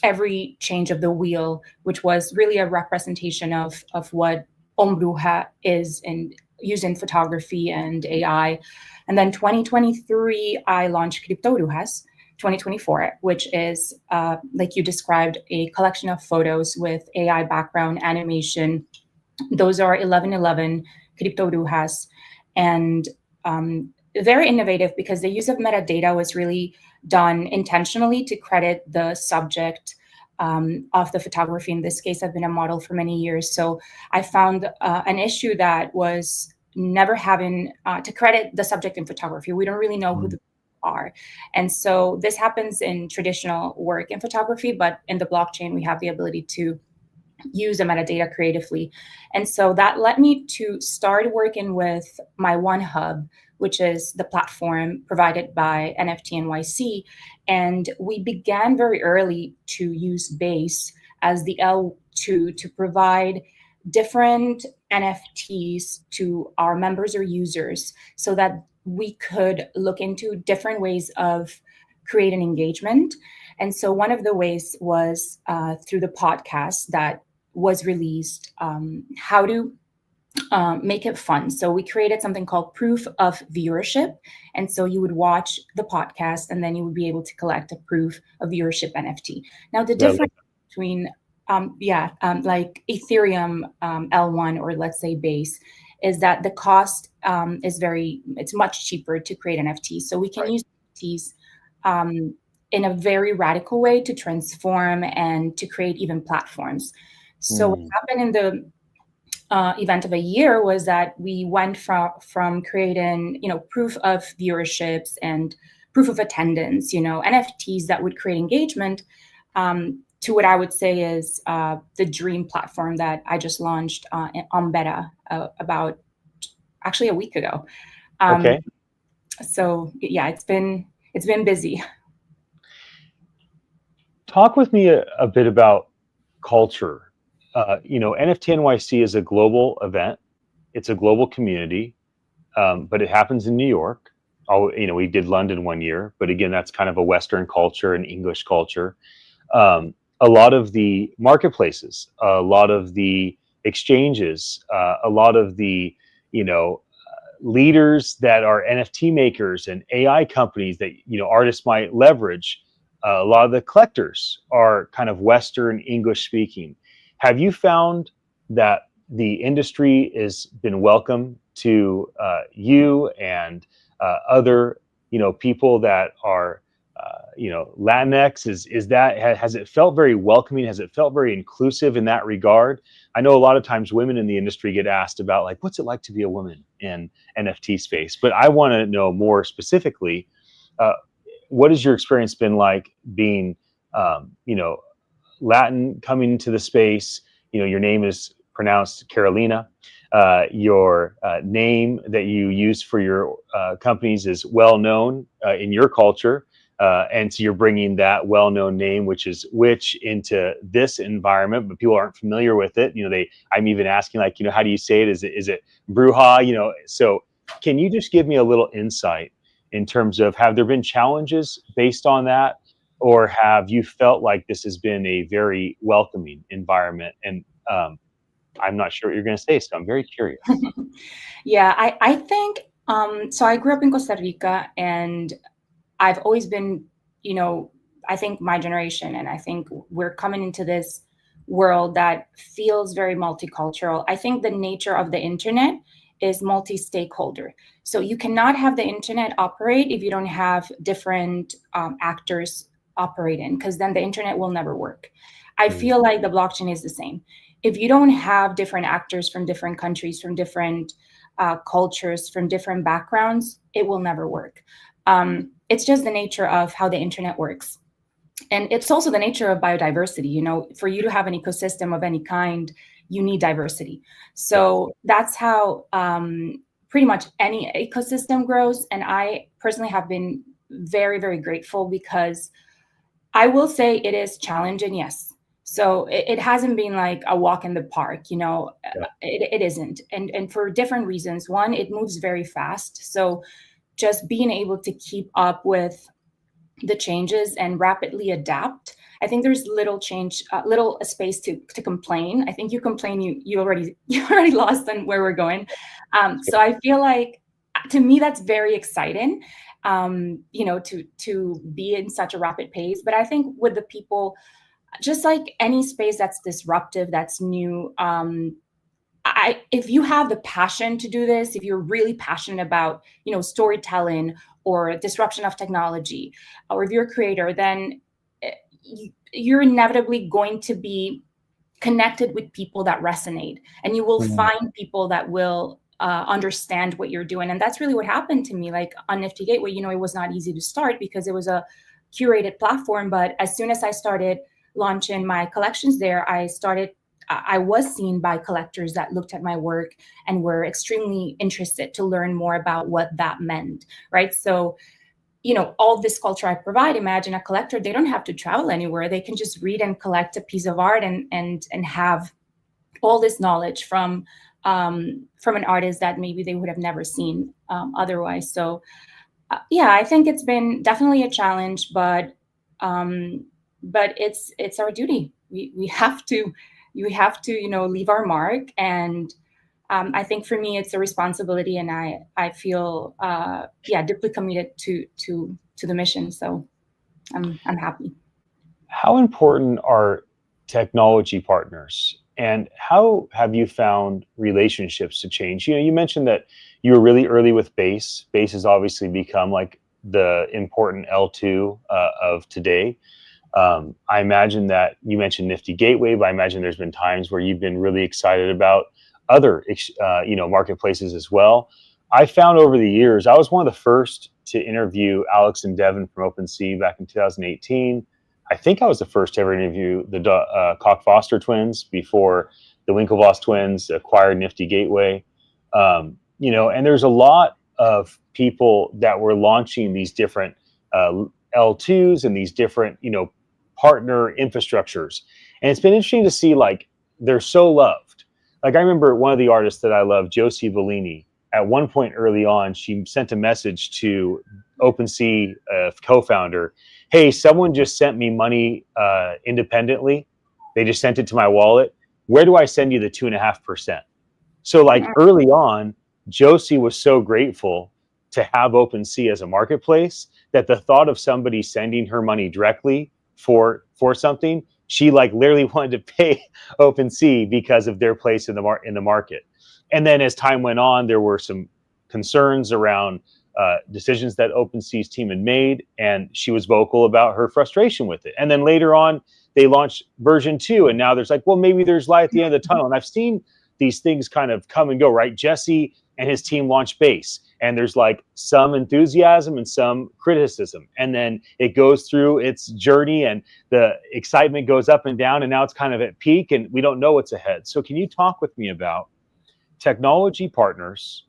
every change of the wheel, which was really a representation of what Bruja is in using photography and AI. And then 2023, I launched Crypto Brujas. 2024, which is, like you described, a collection of photos with AI background animation. Those are 1111 Crypto Brujas. And very innovative because the use of metadata was really done intentionally to credit the subject of the photography. In this case, I've been a model for many years. So I found an issue that was never having to credit the subject in photography. We don't really know who the people are. And so this happens in traditional work in photography, but in the blockchain, we have the ability to use the metadata creatively. And so that led me to start working with my One Hub, which is the platform provided by NFT.NYC. And we began very early to use Base as the L2 to provide different NFTs to our members or users so that we could look into different ways of creating engagement. And so one of the ways was through the podcast that was released, how to make it fun. So we created something called proof of viewership. And so you would watch the podcast and then you would be able to collect a proof of viewership NFT. Now, the difference between, like Ethereum L1 or let's say Base is that the cost it's much cheaper to create NFTs. So we can use NFTs in a very radical way to transform and to create even platforms. So what happened in the event of a year was that we went from creating, proof of viewerships and proof of attendance, NFTs that would create engagement, to what I would say is the dream platform that I just launched on beta about actually a week ago. Okay. So yeah, it's been busy. Talk with me a bit about culture. NFT.NYC is a global event. It's a global community, but it happens in New York. We did London one year, but again, that's kind of a Western culture and English culture. A lot of the marketplaces, a lot of the exchanges, a lot of the, leaders that are NFT makers and AI companies that, artists might leverage. A lot of the collectors are kind of Western English speaking. Have you found that the industry has been welcome to you and other, people that are, Latinx? Has it felt very welcoming? Has it felt very inclusive in that regard? I know a lot of times women in the industry get asked about like, what's it like to be a woman in NFT space? But I want to know more specifically, what has your experience been like being, Latin coming into the space? Your name is pronounced Carolina. Your name that you use for your companies is well known in your culture, and so you're bringing that well-known name, which is Witch, into this environment, but people aren't familiar with it. I'm even asking like, how do you say it? Is it Bruja? So can you just give me a little insight in terms of, have there been challenges based on that? Or have you felt like this has been a very welcoming environment? And I'm not sure what you're going to say, so I'm very curious. Yeah, I think, so I grew up in Costa Rica, and I've always been, I think my generation, and I think we're coming into this world that feels very multicultural. I think the nature of the internet is multi-stakeholder. So you cannot have the internet operate if you don't have different actors operating, because then the internet will never work. I feel like the blockchain is the same. If you don't have different actors from different countries, from different cultures, from different backgrounds, it will never work. It's just the nature of how the internet works. And it's also the nature of biodiversity. For you to have an ecosystem of any kind, you need diversity. So that's how pretty much any ecosystem grows. And I personally have been very, very grateful, because I will say it is challenging, yes. So it hasn't been like a walk in the park, it isn't. And for different reasons. One, it moves very fast. So just being able to keep up with the changes and rapidly adapt. I think there's little space to complain. I think you complain, you already lost on where we're going. So I feel like, to me, that's very exciting, to be in such a rapid pace. But I think with the people, just like any space that's disruptive, that's new, if you have the passion to do this, if you're really passionate about, storytelling or disruption of technology, or if you're a creator, then you're inevitably going to be connected with people that resonate, and you will find people that will understand what you're doing. And that's really what happened to me. Like on Nifty Gateway, it was not easy to start because it was a curated platform. But as soon as I started launching my collections there, I was seen by collectors that looked at my work and were extremely interested to learn more about what that meant, right? So, all this culture I provide, imagine a collector, they don't have to travel anywhere. They can just read and collect a piece of art and have all this knowledge from an artist that maybe they would have never seen otherwise. So, yeah, I think it's been definitely a challenge, but it's our duty. We have to leave our mark. And I think for me, it's a responsibility, and I feel deeply committed to the mission. So I'm happy. How important are technology partners, and how have you found relationships to change? You mentioned that you were really early with Base. Base has obviously become like the important L2 of today. I imagine that you mentioned Nifty Gateway, but I imagine there's been times where you've been really excited about other, marketplaces as well. I found over the years, I was one of the first to interview Alex and Devin from OpenSea back in 2018. I think I was the first to ever interview the Koch Foster twins before the Winklevoss twins acquired Nifty Gateway. And there's a lot of people that were launching these different L2s and these different, partner infrastructures. And it's been interesting to see, like, they're so loved. Like, I remember one of the artists that I love, Josie Bellini, at one point early on, she sent a message to OpenSea co-founder, hey, someone just sent me money independently. They just sent it to my wallet. Where do I send you the 2.5%? So like early on, Josie was so grateful to have OpenSea as a marketplace that the thought of somebody sending her money directly for something, she like literally wanted to pay OpenSea because of their place in the market. And then as time went on, there were some concerns around decisions that OpenSea's team had made, and she was vocal about her frustration with it. And then later on, they launched version 2, and now there's like, well, maybe there's light at the end of the tunnel. And I've seen these things kind of come and go, right? Jesse and his team launched Base, and there's like some enthusiasm and some criticism. And then it goes through its journey, and the excitement goes up and down, and now it's kind of at peak, and we don't know what's ahead. So can you talk with me about technology partners,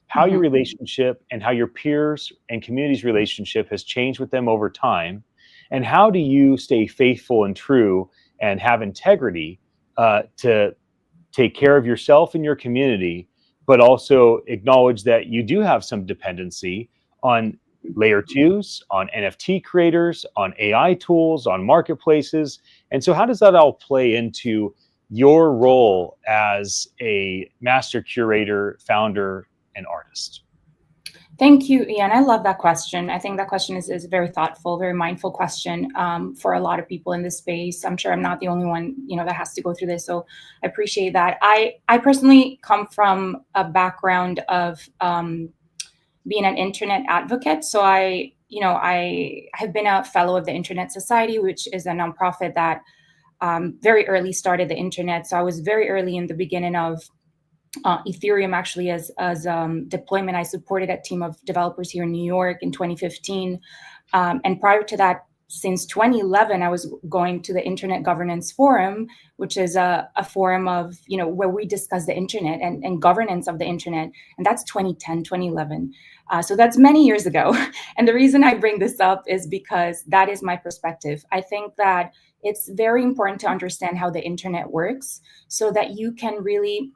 how your relationship and how your peers and community's relationship has changed with them over time, and how do you stay faithful and true and have integrity to take care of yourself and your community, but also acknowledge that you do have some dependency on layer 2s, on NFT creators, on AI tools, on marketplaces. And so how does that all play into your role as a master curator, founder, and artist? Thank you, Ian. I love that question. I think that question is a very thoughtful, very mindful question for a lot of people in this space. I'm sure I'm not the only one, that has to go through this. So I appreciate that. I personally come from a background of being an internet advocate. So I have been a fellow of the Internet Society, which is a nonprofit that very early started the internet. So I was very early in the beginning of Ethereum, actually, as deployment. I supported a team of developers here in New York in 2015. And prior to that, since 2011, I was going to the Internet Governance Forum, which is a forum of, where we discuss the internet and governance of the internet. And that's 2010, 2011. So that's many years ago. And the reason I bring this up is because that is my perspective. I think that it's very important to understand how the internet works so that you can really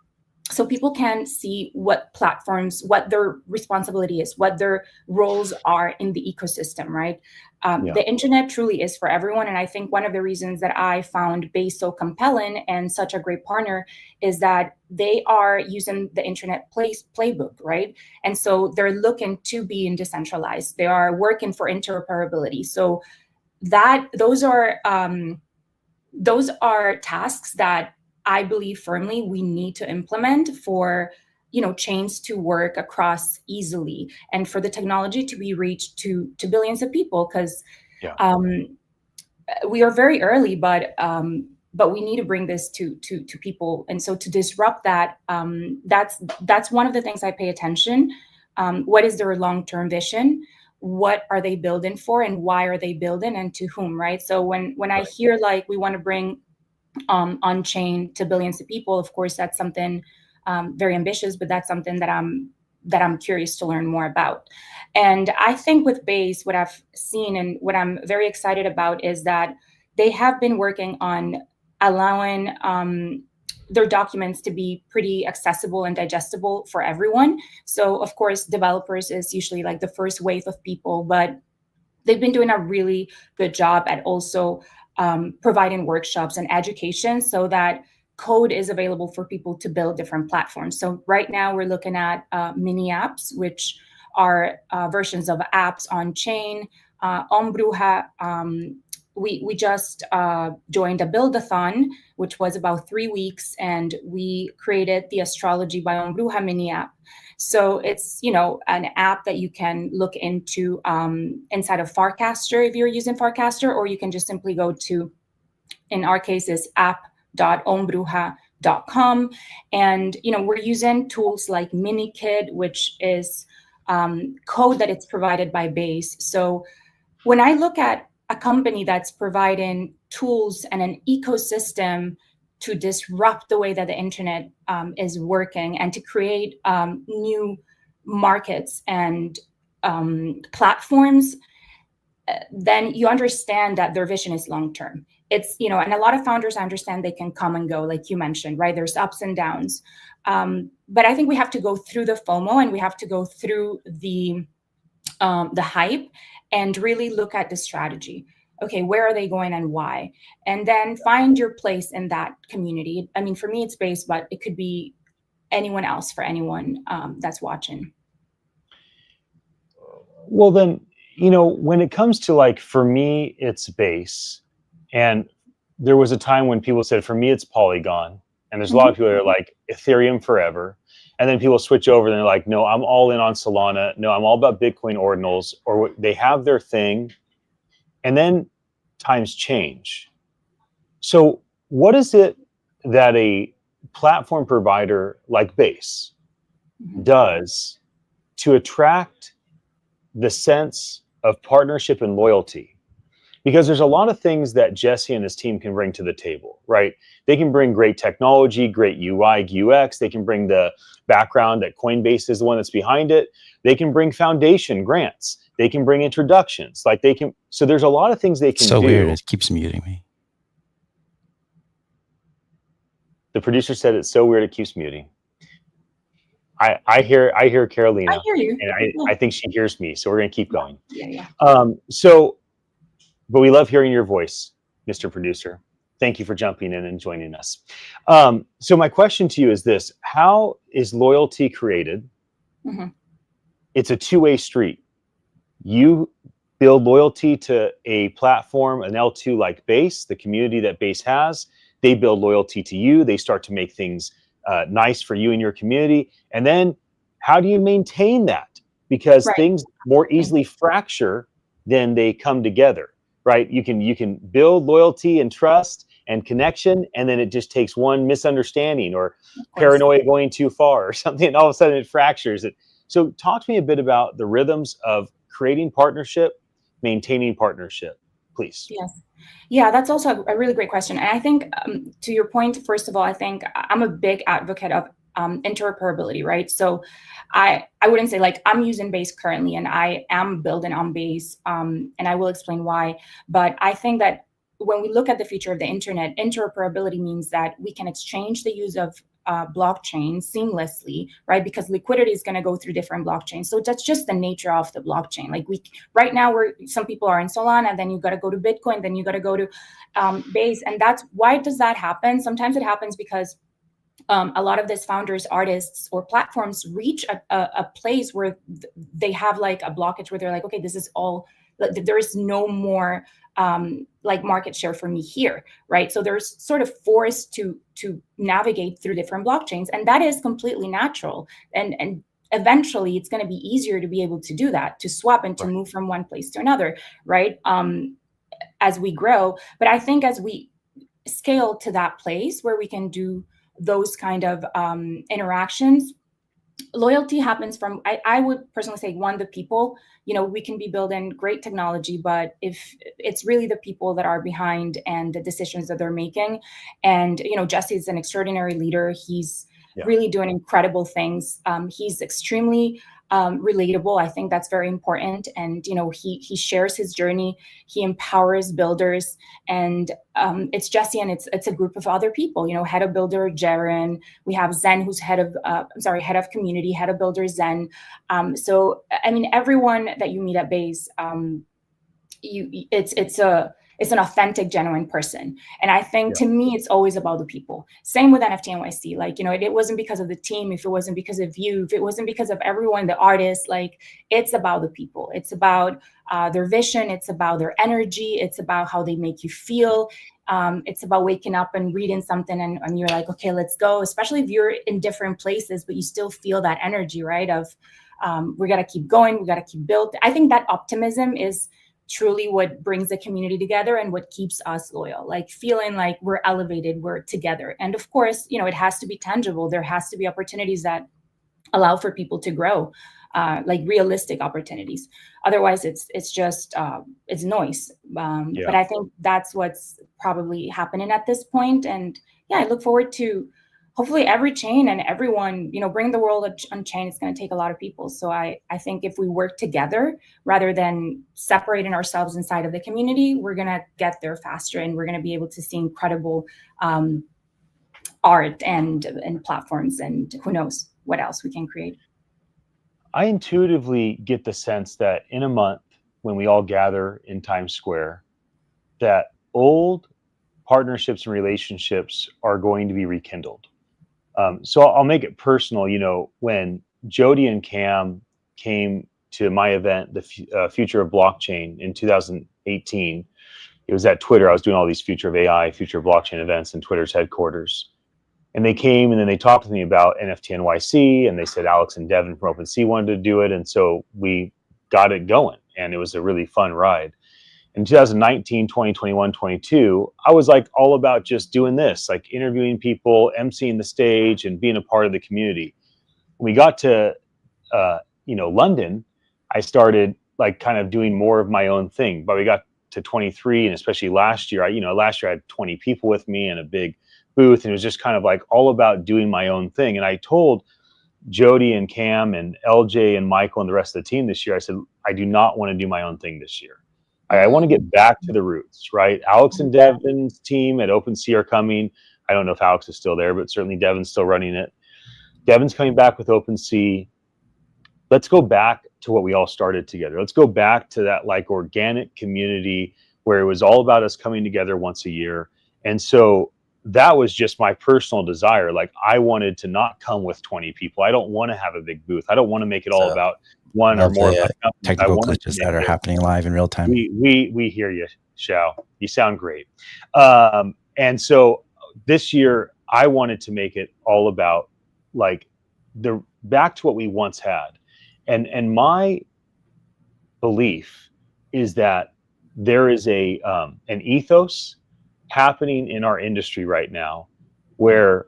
so people can see what platforms, what their responsibility is, what their roles are in the ecosystem, right? The internet truly is for everyone. And I think one of the reasons that I found Base so compelling and such a great partner is that they are using the internet playbook, right? And so they're looking to be decentralized. They are working for interoperability. So those are tasks that I believe firmly we need to implement for chains to work across easily and for the technology to be reached to billions of people, because we are very early, but we need to bring this to people. And so to disrupt that, that's one of the things I pay attention. What is their long-term vision? What are they building for, and why are they building, and to whom, right? So when I hear like we want to bring on-chain to billions of people, of course, that's something very ambitious, but that's something that I'm curious to learn more about. And I think with Base, what I've seen and what I'm very excited about is that they have been working on allowing their documents to be pretty accessible and digestible for everyone. So of course, developers is usually like the first wave of people, but they've been doing a really good job at also providing workshops and education so that code is available for people to build different platforms. So right now we're looking at mini apps, which are versions of apps on chain. On Bruja, we just joined a build-a-thon, which was about 3 weeks, and we created the Astrology by On Bruja mini app. So it's an app that you can look into inside of Farcaster if you're using Farcaster, or you can just simply go to, in our case, is app.onbruja.com. And we're using tools like MiniKit, which is code that it's provided by Base. So when I look at a company that's providing tools and an ecosystem to disrupt the way that the internet is working and to create new markets and platforms, then you understand that their vision is long-term. It's, and a lot of founders understand they can come and go, like you mentioned, right? There's ups and downs. But I think we have to go through the FOMO, and we have to go through the hype and really look at the strategy. Okay, where are they going and why? And then find your place in that community. I mean, for me, it's Base, but it could be anyone else, for anyone that's watching. Well, then, when it comes to, like, for me, it's Base. And there was a time when people said, for me, it's Polygon. And there's a lot of people that are like, Ethereum forever. And then people switch over and they're like, no, I'm all in on Solana. No, I'm all about Bitcoin ordinals. Or they have their thing. And then times change. So what is it that a platform provider like Base does to attract the sense of partnership and loyalty? Because there's a lot of things that Jesse and his team can bring to the table, right? They can bring great technology, great UI, UX. They can bring the background that Coinbase is the one that's behind it. They can bring foundation grants. They can bring introductions. Like they can. So there's a lot of things they can do. So weird. It keeps muting me. The producer said it's so weird it keeps muting. I hear Carolina. I hear you. And I think she hears me. So we're gonna keep going. Yeah. But we love hearing your voice, Mr. Producer. Thank you for jumping in and joining us. So my question to you is this: how is loyalty created? It's a two-way street. You build loyalty to a platform, an L2 like Base, the community that Base has. They build loyalty to you. They start to make things nice for you and your community. And then how do you maintain that? Because things more easily fracture than they come together, right? You can build loyalty and trust and connection, and then it just takes one misunderstanding or paranoia going too far or something, and all of a sudden it fractures it. So talk to me a bit about the rhythms of creating partnership, maintaining partnership, please. Yes. Yeah, that's also a really great question. And I think to your point, first of all, I think I'm a big advocate of interoperability, right? So I wouldn't say like I'm using Base currently and I am building on Base, and I will explain why. But I think that when we look at the future of the internet, interoperability means that we can exchange the use of blockchain seamlessly, right? Because liquidity is going to go through different blockchains. So that's just the nature of the blockchain. Like right now, some people are in Solana, then you got to go to Bitcoin, then you got to go to Base. And that's why does that happen? Sometimes it happens because a lot of these founders, artists, or platforms reach a place where they have like a blockage where they're like, okay, this is all, there is no more like market share for me here, right? So there's sort of forced to navigate through different blockchains, and that is completely natural. And eventually it's going to be easier to be able to do that, to swap and to move from one place to another, right? As we grow. But I think as we scale to that place where we can do those kind of interactions, loyalty happens from, I would personally say, one, the people. We can be building great technology, but if it's really the people that are behind and the decisions that they're making. And Jesse is an extraordinary leader. He's really doing incredible things. He's extremely relatable. I think that's very important. And he shares his journey. He empowers builders, and it's Jesse, and it's a group of other people. Head of builder Jaren. We have Zen, who's head of community, head of builder Zen. So I mean, everyone that you meet at Base, it's an authentic, genuine person. And I think to me, it's always about the people. Same with NFT.NYC. Like, it wasn't because of the team, if it wasn't because of you, if it wasn't because of everyone, the artists, like, it's about the people. It's about their vision. It's about their energy. It's about how they make you feel. It's about waking up and reading something and you're like, okay, let's go. Especially if you're in different places, but you still feel that energy, right? Of we got to keep going. We got to keep building. I think that optimism is truly what brings the community together and what keeps us loyal, like feeling like we're elevated, we're together. And of course, it has to be tangible. There has to be opportunities that allow for people to grow, like realistic opportunities. Otherwise, it's just it's noise. But I think that's what's probably happening at this point. And I look forward to hopefully every chain and everyone, bring the world on chain. It's going to take a lot of people. So I think if we work together rather than separating ourselves inside of the community, we're going to get there faster, and we're going to be able to see incredible art and platforms, and who knows what else we can create. I intuitively get the sense that in a month, when we all gather in Times Square, that old partnerships and relationships are going to be rekindled. So I'll make it personal. When Jody and Cam came to my event, the Future of Blockchain in 2018, it was at Twitter. I was doing all these Future of AI, Future of Blockchain events in Twitter's headquarters. And they came and then they talked to me about NFT.NYC, and they said Alex and Devin from OpenSea wanted to do it. And so we got it going, and it was a really fun ride. In 2019, 2021, 22, I was like all about just doing this, like interviewing people, emceeing the stage, and being a part of the community. When we got to, London, I started like kind of doing more of my own thing. But we got to 23, and especially last year, last year I had 20 people with me and a big booth, and it was just kind of like all about doing my own thing. And I told Jody and Cam and LJ and Michael and the rest of the team this year, I said, I do not want to do my own thing this year. I want to get back to the roots, right? Alex and Devin's team at OpenSea are coming. I don't know if Alex is still there, but certainly Devin's still running it. Devin's coming back with OpenSea. Let's go back to what we all started together. Let's go back to that like organic community where it was all about us coming together once a year. And so that was just my personal desire. Like, I wanted to not come with 20 people. I don't want to have a big booth. I don't want to make it all about one or more of technical glitches that are happening live in real time. We hear you, Xiao. You sound great. And so this year I wanted to make it all about like back to what we once had. And my belief is that there is an ethos happening in our industry right now where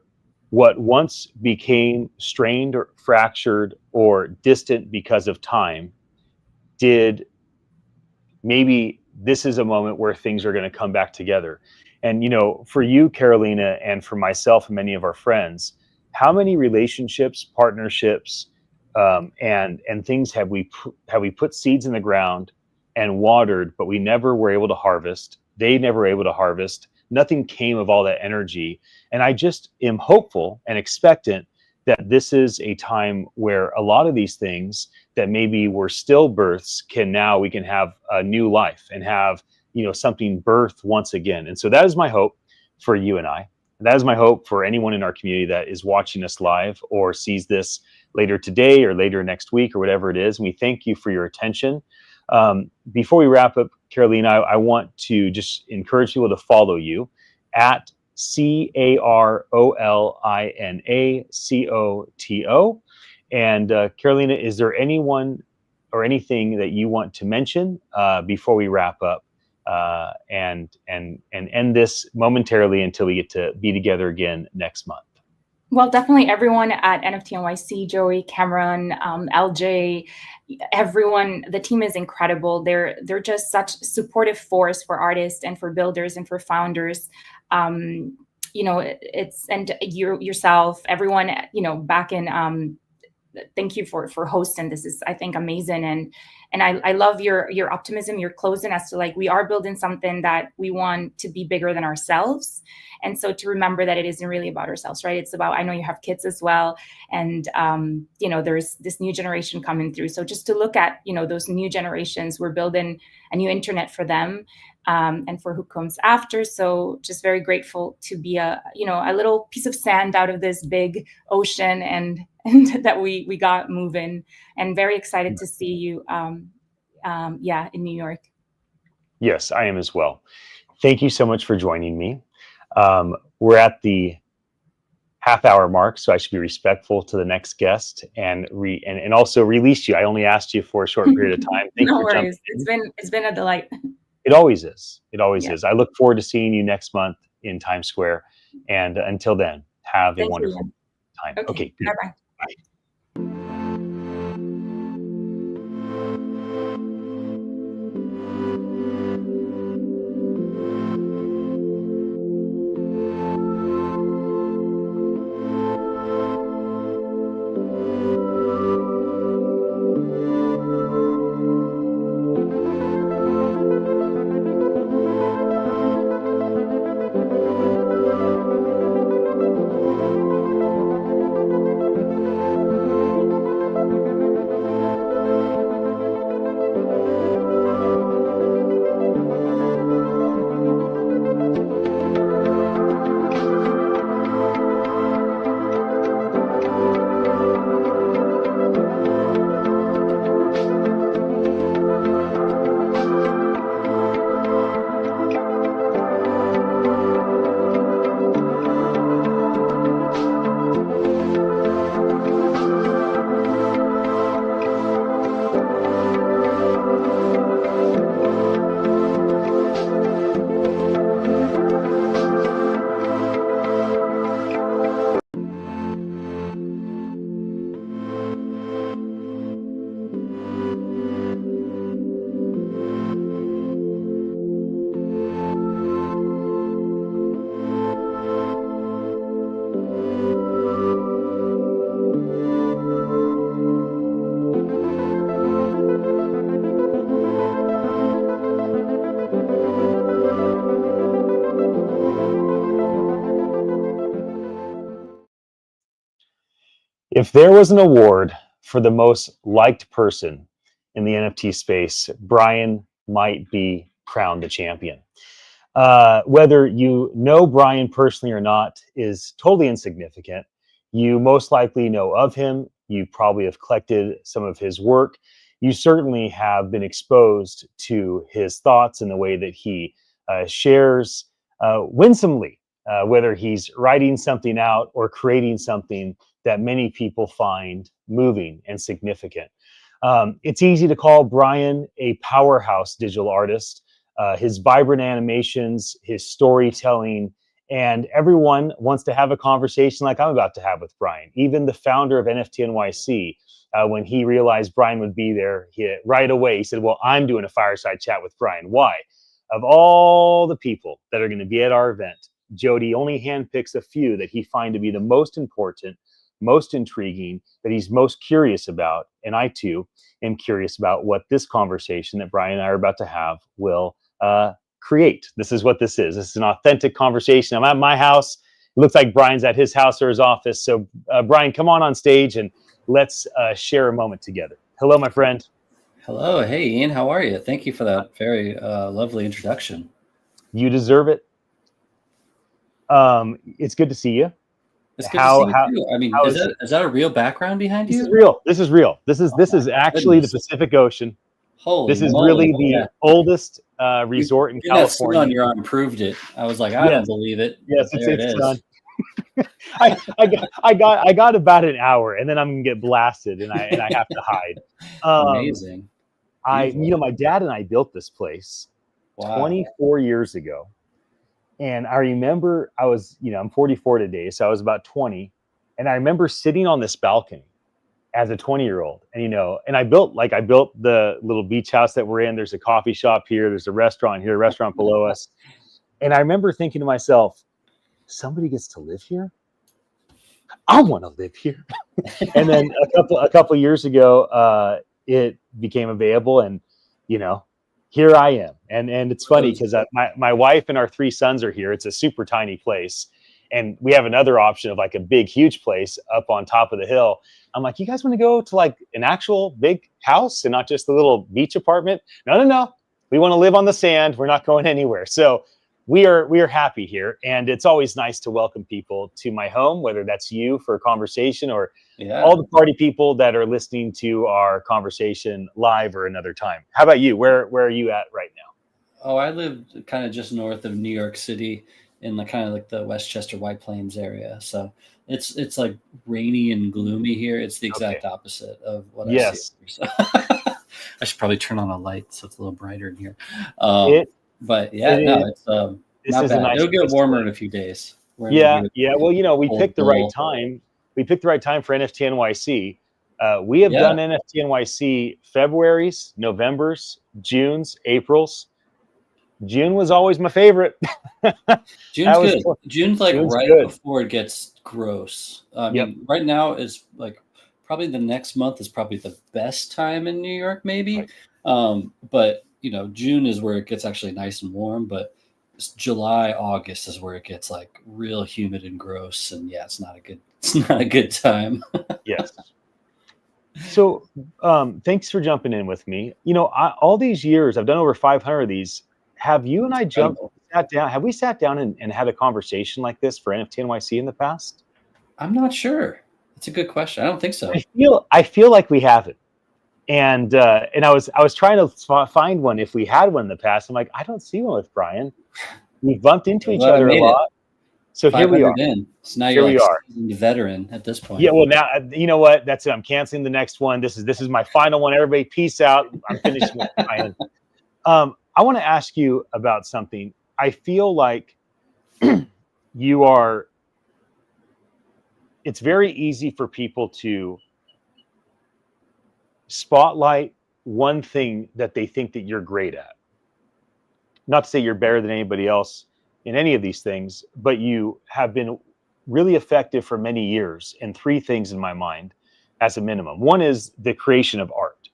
what once became strained or fractured or distant because of time, maybe this is a moment where things are going to come back together. And, for you, Carolina, and for myself and many of our friends, how many relationships, partnerships, and things have we put seeds in the ground and watered, but we never were able to harvest. They never were able to harvest. Nothing came of all that energy. And I just am hopeful and expectant that this is a time where a lot of these things that maybe were stillbirths we can have a new life and have, something birth once again. And so that is my hope for you and I. That is my hope for anyone in our community that is watching us live or sees this later today or later next week or whatever it is. And we thank you for your attention. Before we wrap up, Carolina, I want to just encourage people to follow you at CarolinaCoto. And Carolina, is there anyone or anything that you want to mention before we wrap up and end this momentarily until we get to be together again next month? Well, definitely everyone at NFT.NYC, Joey, Cameron, LJ, everyone, the team is incredible. They're just such supportive force for artists and for builders and for founders. You know, it's, and yourself, everyone, you know, back in, thank you for hosting. This is, I think, amazing. And I love your optimism, your closing as to like, we are building something that we want to be bigger than ourselves. And so to remember that it isn't really about ourselves, right? It's about, I know you have kids as well. And, you know, there's this new generation coming through. So just to look at, you know, those new generations, we're building a new internet for them and for who comes after. So just very grateful to be a little piece of sand out of this big ocean and that we got moving, and very excited to see you in New York. Yes, I am as well. Thank you so much for joining me. We're at the half-hour mark, so I should be respectful to the next guest and also release you. I only asked you for a short period of time. Thank No you for worries. It's been a delight. It always is. It always is. I look forward to seeing you next month in Times Square. And until then, have a wonderful time. Okay. Bye-bye. Bye. If there was an award for the most liked person in the NFT space, Brian might be crowned the champion. Whether you know Brian personally or not is totally insignificant. You most likely know of him. You probably have collected some of his work. You certainly have been exposed to his thoughts and the way that he shares winsomely, whether he's writing something out or creating something that many people find moving and significant. It's easy to call Brian a powerhouse digital artist. His vibrant animations, his storytelling, and everyone wants to have a conversation like I'm about to have with Brian. Even the founder of NFT.NYC, when he realized Brian would be there, right away he said, well, I'm doing a fireside chat with Brian. Why? Of all the people that are going to be at our event, Jody only handpicks a few that he finds to be the most important, most intriguing, that he's most curious about. And I too am curious about what this conversation that Brian and I are about to have will create. This is what this is. This is an authentic conversation. I'm at my house. It looks like Brian's at his house or his office. So Brian, come on stage and let's share a moment together. Hello, my friend. Hello. Hey, Ian. How are you? Thank you for that very lovely introduction. You deserve it. It's good to see you. It's good to see you too. I mean, is that a real background behind you? This is real. This is real. This is actually the Pacific Ocean. Holy This is moly. really the oldest resort in That sun on California. your arm proved it. I was like, I don't believe it. Yes, There it it's is. done. I got about an hour, and then I'm gonna get blasted, and I have to hide. Amazing. Beautiful. My dad and I built this place Wow. 24 years ago, and I remember I'm 44 today, so I was about 20, and I remember sitting on this balcony as a 20-year-old, and I built the little beach house that we're in. There's a coffee shop here, there's a restaurant here, a restaurant below us, and I remember thinking to myself, somebody gets to live here. I want to live here. And then a couple years ago, it became available, and here I am. And it's funny because my wife and our 3 sons are here. It's a super tiny place, and we have another option of like a big, huge place up on top of the hill. I'm like, you guys want to go to like an actual big house and not just a little beach apartment? No. We want to live on the sand. We're not going anywhere. So we are happy here, and it's always nice to welcome people to my home, whether that's you for a conversation or all the party people that are listening to our conversation live or another time. How about you? Where are you at right now? Oh, I live kind of just north of New York City in the kind of like the Westchester White Plains area. So it's like rainy and gloomy here. It's the exact opposite of what I see. So I should probably turn on a light so it's a little brighter in here. But yeah, it's not bad. It'll get warmer in a few days. Yeah. Well, we picked the right time. We picked the right time for NFT.NYC. We have done NFT.NYC February's, November's, June's, April's. June was always my favorite. June's good. June's like right before it gets gross. I mean, right now is like probably the next month is probably the best time in New York, maybe. Right. But June is where it gets actually nice and warm, but July, August is where it gets like real humid and gross, and it's not a good time. Yes. So, thanks for jumping in with me. All these years I've done over 500 of these. Have you and I sat down? Have we sat down and had a conversation like this for NFT.NYC in the past? I'm not sure. That's a good question. I don't think so. I feel like we haven't. And I was trying to find one if we had one in the past. I'm like, I don't see one with Brian. We've bumped into each other a lot. So here we are. So now you're a veteran at this point. Yeah. Well, now you know what? That's it. I'm canceling the next one. This is my final one. Everybody, peace out. I'm finishing with Brian. I want to ask you about something. I feel like it's very easy for people to spotlight one thing that they think that you're great at. Not to say you're better than anybody else in any of these things, but you have been really effective for many years in 3 things in my mind as a minimum. One is the creation of art.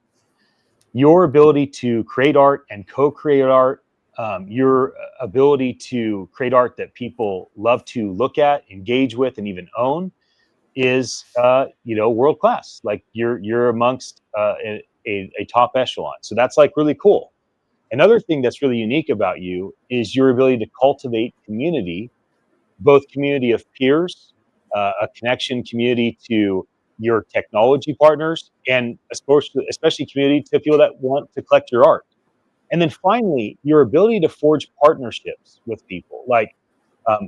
Your ability to create art and co-create art, your ability to create art that people love to look at, engage with, and even own is, world class. Like you're amongst a top echelon. So that's like really cool. Another thing that's really unique about you is your ability to cultivate community, both community of peers, a connection community to your technology partners, and especially community to people that want to collect your art. And then finally, your ability to forge partnerships with people. Like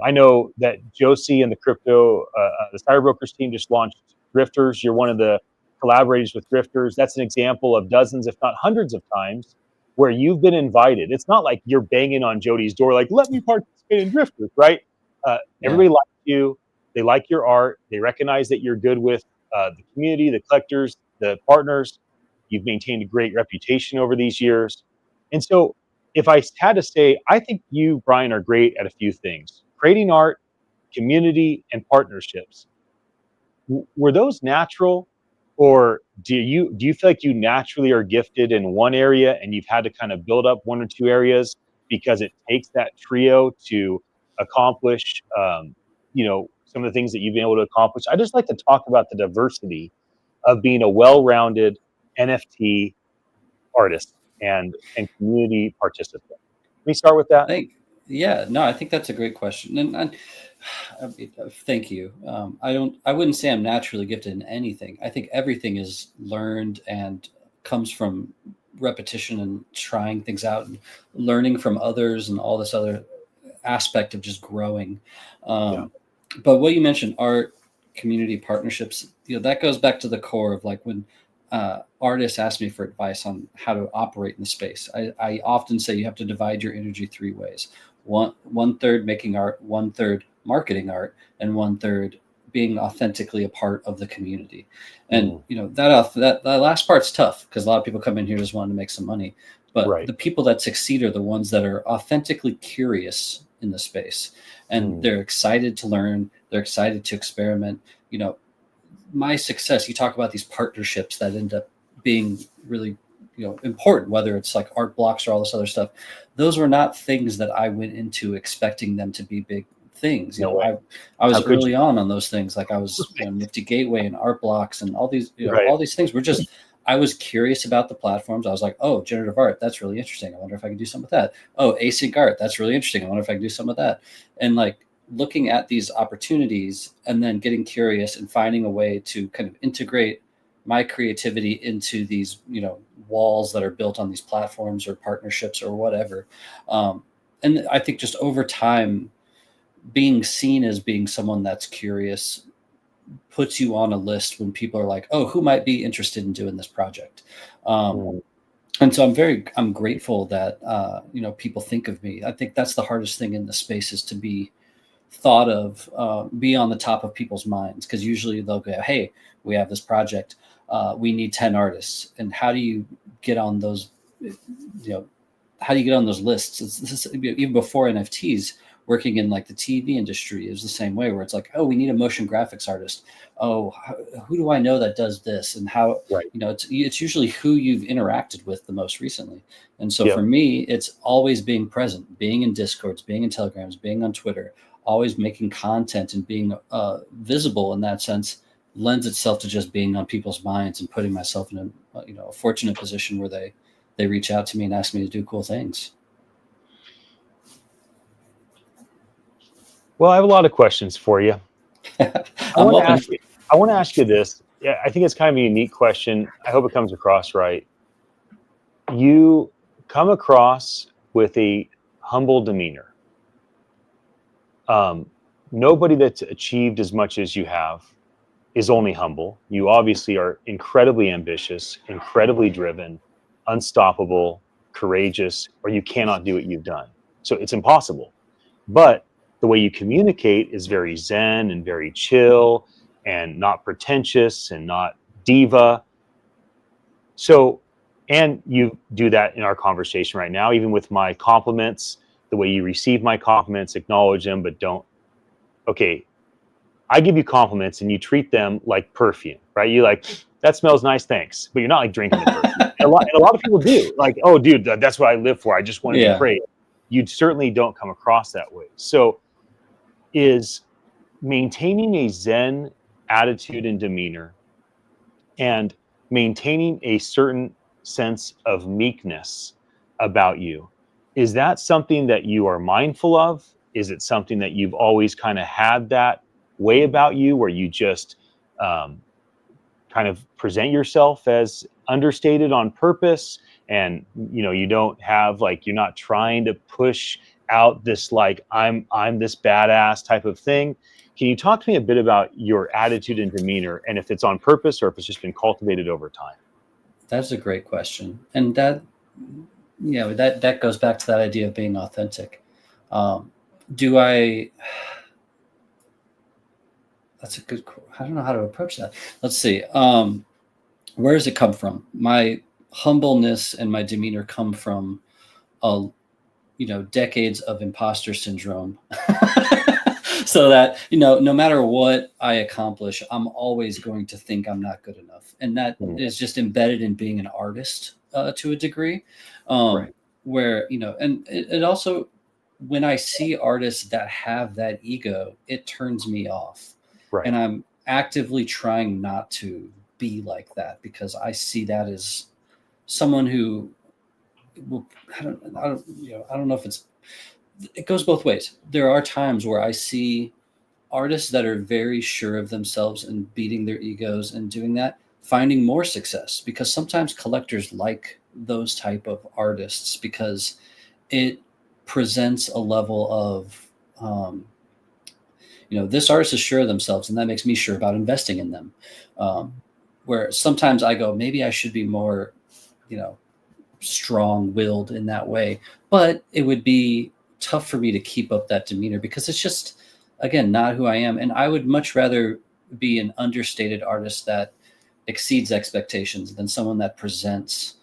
I know that Josie and the Cyberbrokers team just launched Drifters. You're one of the collaborators with Drifters. That's an example of dozens, if not hundreds of times where you've been invited. It's not like you're banging on Jody's door, like, let me participate in Drifters, right? Everybody likes you. They like your art. They recognize that you're good with the community, the collectors, the partners. You've maintained a great reputation over these years. And so if I had to say, I think you, Brian, are great at a few things: creating art, community, and partnerships. Were those natural, or do you feel like you naturally are gifted in one area and you've had to kind of build up 1 or 2 areas because it takes that trio to accomplish, some of the things that you've been able to accomplish? I just like to talk about the diversity of being a well-rounded NFT artist and community participant. Let me start with that. I think that's a great question, and thank you. I wouldn't say I'm naturally gifted in anything. I think everything is learned and comes from repetition and trying things out and learning from others and all this other aspect of just growing. But what you mentioned, art, community partnerships, that goes back to the core of like when artists ask me for advice on how to operate in the space. I often say you have to divide your energy 3 ways. One third making art, 1/3 marketing art, and 1/3 being authentically a part of the community. And that last part's tough because a lot of people come in here just wanting to make some money. But the people that succeed are the ones that are authentically curious in the space, and they're excited to learn. They're excited to experiment. My success, you talk about these partnerships that end up being really, important, whether it's like art blocks or all this other stuff. Those were not things that I went into expecting them to be big things. I was early on those things. Like I was Nifty Gateway and art blocks and all these, all these things were just, I was curious about the platforms. I was like, oh, generative art, that's really interesting. I wonder if I can do something with that. Oh, async art, that's really interesting. I wonder if I can do something with that. And like looking at these opportunities and then getting curious and finding a way to kind of integrate my creativity into these, walls that are built on these platforms or partnerships or whatever. And I think just over time, being seen as being someone that's curious puts you on a list when people are like, oh, who might be interested in doing this project? And so I'm grateful that, people think of me. I think that's the hardest thing in the space is to be thought of, be on the top of people's minds. Cause usually they'll go, hey, we have this project. We need 10 artists. And how do you get on those, how do you get on those lists? Even before NFTs, working in like the TV industry is the same way, where it's like, oh, we need a motion graphics artist. Oh, who do I know that does this? And how, it's usually who you've interacted with the most recently. And so for me, it's always being present, being in Discords, being in Telegrams, being on Twitter, always making content and being visible in that sense lends itself to just being on people's minds and putting myself in a fortunate position where they reach out to me and ask me to do cool things. Well, I have a lot of questions for you. I want to ask you this. Yeah, I think it's kind of a unique question. I hope it comes across right. You come across with a humble demeanor. Nobody that's achieved as much as you have is only humble. You obviously are incredibly ambitious, incredibly driven, unstoppable, courageous, or you cannot do what you've done. So it's impossible. But the way you communicate is very zen and very chill and not pretentious and not diva. So, and you do that in our conversation right now, even with my compliments, the way you receive my compliments, acknowledge them, but don't. Okay, I give you compliments and you treat them like perfume, right? You like, that smells nice, thanks. But you're not like drinking the perfume. And a lot of people do. Like, oh, dude, that's what I live for. I just want to be praised. You certainly don't come across that way. So is maintaining a Zen attitude and demeanor and maintaining a certain sense of meekness about you, is that something that you are mindful of? Is it something that you've always kind of had that way about you, where you just kind of present yourself as understated on purpose, and you don't have like, you're not trying to push out this like I'm this badass type of thing? Can you talk to me a bit about your attitude and demeanor, and if it's on purpose or if it's just been cultivated over time? That's a great question, and that goes back to that idea of being authentic. That's a good. I don't know how to approach that. Let's see. Where does it come from? My humbleness and my demeanor come from decades of imposter syndrome. So that, no matter what I accomplish, I'm always going to think I'm not good enough. And that is just embedded in being an artist to a degree, where, and it also, when I see artists that have that ego, it turns me off. Right. And I'm actively trying not to be like that, because I see that as someone who will, I don't know if it goes both ways. There are times where I see artists that are very sure of themselves and beating their egos and doing that, finding more success, because sometimes collectors like those type of artists because it presents a level of, this artist is sure of themselves, and that makes me sure about investing in them. Where sometimes I go, maybe I should be more, strong-willed in that way, but it would be tough for me to keep up that demeanor because it's just, again, not who I am. And I would much rather be an understated artist that exceeds expectations than someone that presents,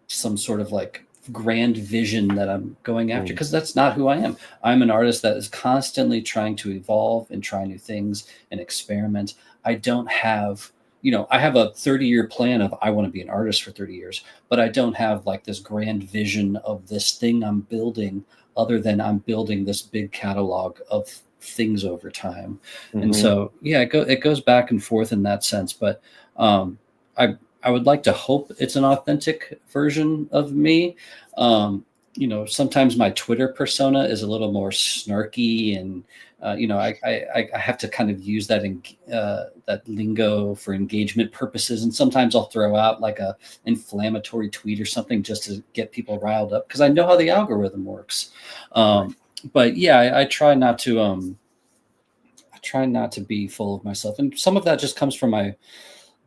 some sort of like grand vision that I'm going after, because that's not who I am. I'm an artist that is constantly trying to evolve and try new things and experiment. I don't have, I have a 30-year plan of I want to be an artist for 30 years, but I don't have like this grand vision of this thing I'm building other than I'm building this big catalog of things over time. And so, it goes back and forth in that sense. But I would like to hope it's an authentic version of me. Sometimes my Twitter persona is a little more snarky, and I have to kind of use that that lingo for engagement purposes. And sometimes I'll throw out like a inflammatory tweet or something just to get people riled up because I know how the algorithm works. But yeah, I try not to. I try not to be full of myself, and some of that just comes from my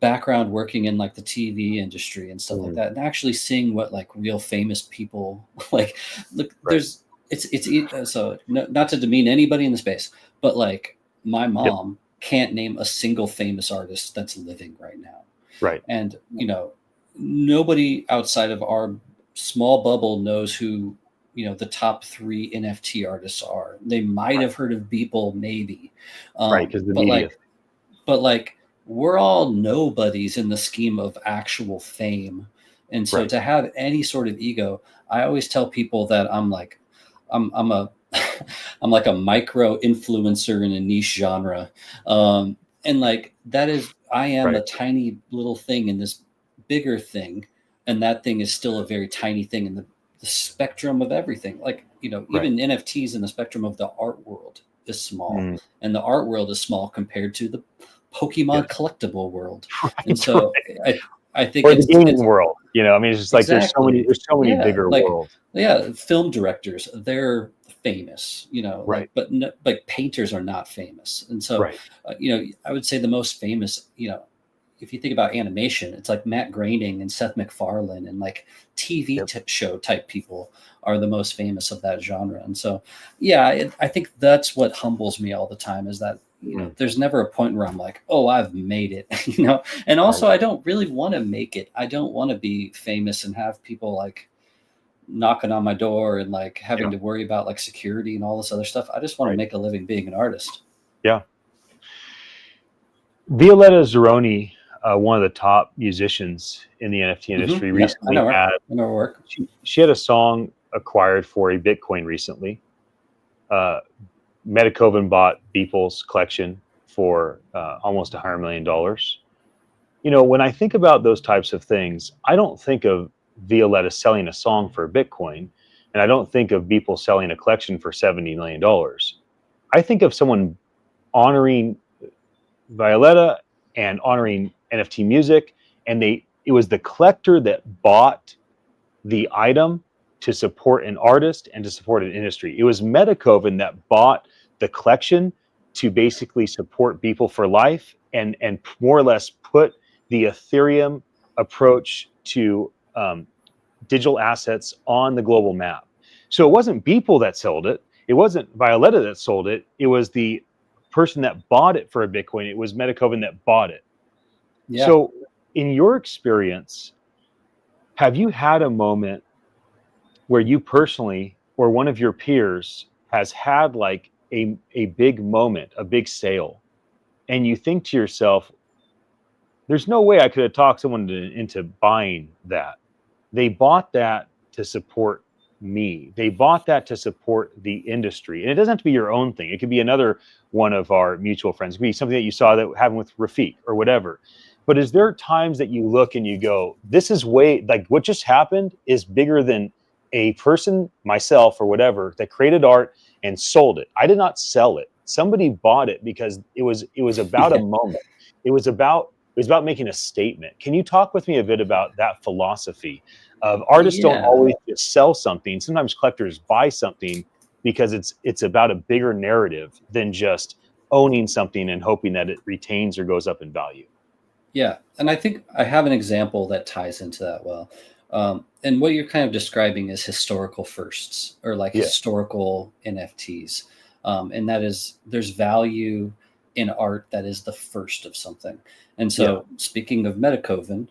background working in like the TV industry and stuff like that, and actually seeing what like real famous people like. Look, there's it's so not to demean anybody in the space, but like my mom can't name a single famous artist that's living right now. Right. And nobody outside of our small bubble knows who the top 3 NFT artists are. They might have heard of Beeple, maybe, right? Because the media. But we're all nobodies in the scheme of actual fame. And so to have any sort of ego, I always tell people that I'm like a micro influencer in a niche genre. And like, that is, I am a tiny little thing in this bigger thing. And that thing is still a very tiny thing in the spectrum of everything. Like, even NFTs in the spectrum of the art world is small, and the art world is small compared to the Pokemon collectible world. And so I think or the gaming world, it's just like there's so many bigger worlds. Yeah, film directors, they're famous, but painters are not famous. And so I would say the most famous, if you think about animation, it's like Matt Groening and Seth MacFarlane and like TV show type people are the most famous of that genre. And so I think that's what humbles me all the time, is that there's never a point where I'm like, oh, I've made it, and also I don't really want to make it. I don't want to be famous and have people like knocking on my door and like having to worry about like security and all this other stuff. I just want to make a living being an artist. Yeah. Violetta Zeroni, one of the top musicians in the NFT industry, recently she had a song acquired for a Bitcoin recently. Metacoven bought Beeple's collection for almost $100 million. When I think about those types of things, I don't think of Violetta selling a song for Bitcoin, and I don't think of Beeple selling a collection for $70 million. I think of someone honoring Violetta and honoring NFT music, and it was the collector that bought the item to support an artist and to support an industry. It was Metacoven that bought the collection to basically support Beeple for life and more or less put the Ethereum approach to digital assets on the global map. So it wasn't Beeple that sold it. It wasn't Violetta that sold it. It was the person that bought it for a Bitcoin. It was Metacoven that bought it. Yeah. So in your experience, have you had a moment where you personally or one of your peers has had like a big moment, a big sale, and you think to yourself, there's no way I could have talked someone into buying that. They bought that to support me. They bought that to support the industry. And it doesn't have to be your own thing. It could be another one of our mutual friends. It could be something that you saw that happened with Rafiq or whatever. But is there times that you look and you go, this is way, like what just happened is bigger than a person, myself or whatever, that created art and sold it. I did not sell it. Somebody bought it because it was about a moment. It was about was about making a statement. Can you talk with me a bit about that philosophy of artists don't always just sell something. Sometimes collectors buy something because it's about a bigger narrative than just owning something and hoping that it retains or goes up in value. Yeah, and I think I have an example that ties into that well. And what you're kind of describing is historical firsts, or like historical NFTs. And that is, there's value in art that is the first of something. And so speaking of Metacoven,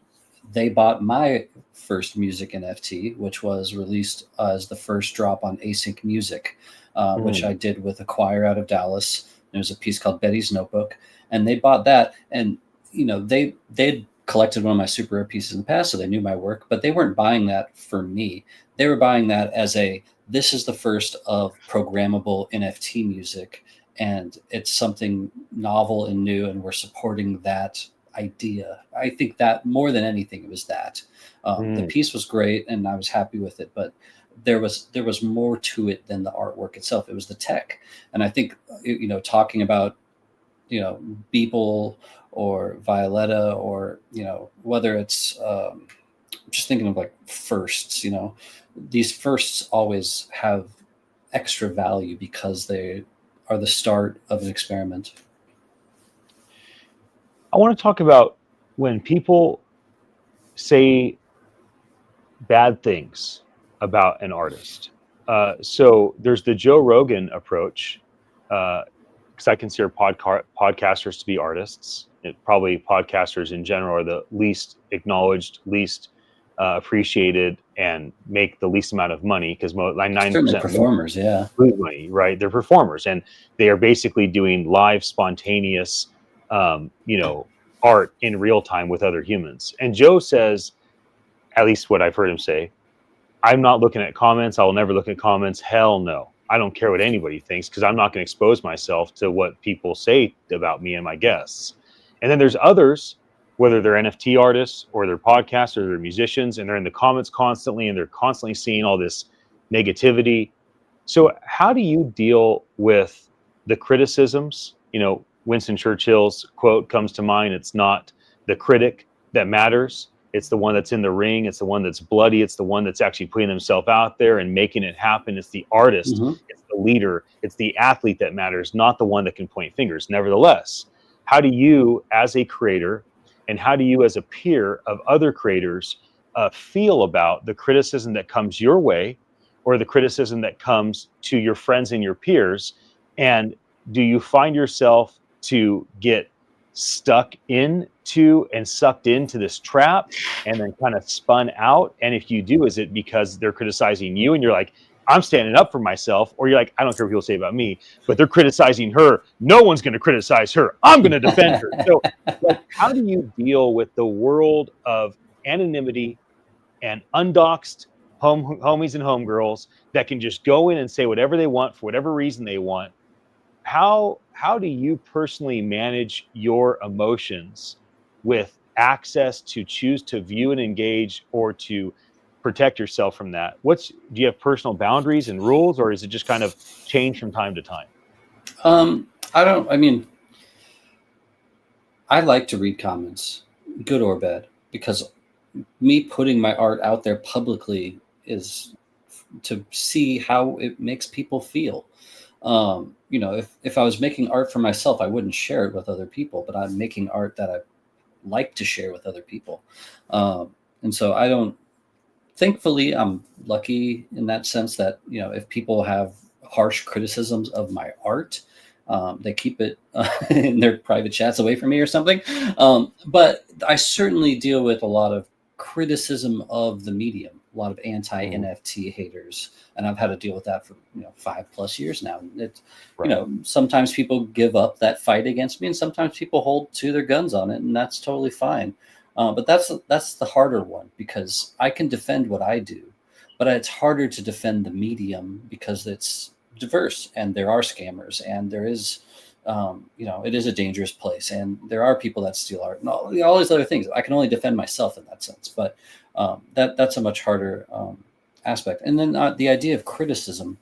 they bought my first music NFT, which was released as the first drop on Async Music, which I did with a choir out of Dallas. There's a piece called Betty's Notebook, and they bought that. And they'd collected one of my super rare pieces in the past, so they knew my work, but they weren't buying that for me. They were buying that as this is the first of programmable NFT music, and it's something novel and new, and we're supporting that idea. I think that more than anything, it was that. The piece was great, and I was happy with it, but there was more to it than the artwork itself. It was the tech. And I think, talking about, Beeple or Violetta, or, whether it's just thinking of like firsts, these firsts always have extra value because they are the start of an experiment. I want to talk about when people say bad things about an artist. So there's the Joe Rogan approach, because I consider podcasters to be artists. Probably podcasters in general are the least acknowledged, least appreciated, and make the least amount of money, because like 90% performers, lose money, right? They're performers, and they are basically doing live, spontaneous, art in real time with other humans. And Joe says, at least what I've heard him say, I'm not looking at comments. I will never look at comments. Hell no. I don't care what anybody thinks, because I'm not going to expose myself to what people say about me and my guests. And then there's others, whether they're NFT artists or they're podcasters or they're musicians, and they're in the comments constantly, and they're constantly seeing all this negativity. So how do you deal with the criticisms? Winston Churchill's quote comes to mind. It's not the critic that matters. It's the one that's in the ring. It's the one that's bloody. It's the one that's actually putting themselves out there and making it happen. It's the artist. It's the leader. It's the athlete that matters, not the one that can point fingers. Nevertheless, how do you as a creator, and how do you as a peer of other creators feel about the criticism that comes your way, or the criticism that comes to your friends and your peers? And do you find yourself to get stuck into and sucked into this trap and then kind of spun out? And if you do, is it because they're criticizing you and you're like, I'm standing up for myself? Or you're like, I don't care what people say about me, but they're criticizing her. No one's going to criticize her. I'm going to defend her. So how do you deal with the world of anonymity and undoxed homies and homegirls that can just go in and say whatever they want for whatever reason they want? How do you personally manage your emotions with access to choose to view and engage, or to protect yourself from that? Do you have personal boundaries and rules, or is it just kind of change from time to time? I like to read comments, good or bad, because me putting my art out there publicly is to see how it makes people feel. If I was making art for myself, I wouldn't share it with other people, but I'm making art that I like to share with other people. And so thankfully, I'm lucky in that sense that, if people have harsh criticisms of my art, they keep it in their private chats away from me or something. But I certainly deal with a lot of criticism of the medium, a lot of anti-NFT haters. And I've had to deal with that for 5+ years now. Sometimes people give up that fight against me, and sometimes people hold to their guns on it, and that's totally fine. But that's the harder one, because I can defend what I do, but it's harder to defend the medium because it's diverse, and there are scammers, and there is, it is a dangerous place, and there are people that steal art, and all these other things. I can only defend myself in that sense, but that's a much harder aspect. And then the idea of criticism,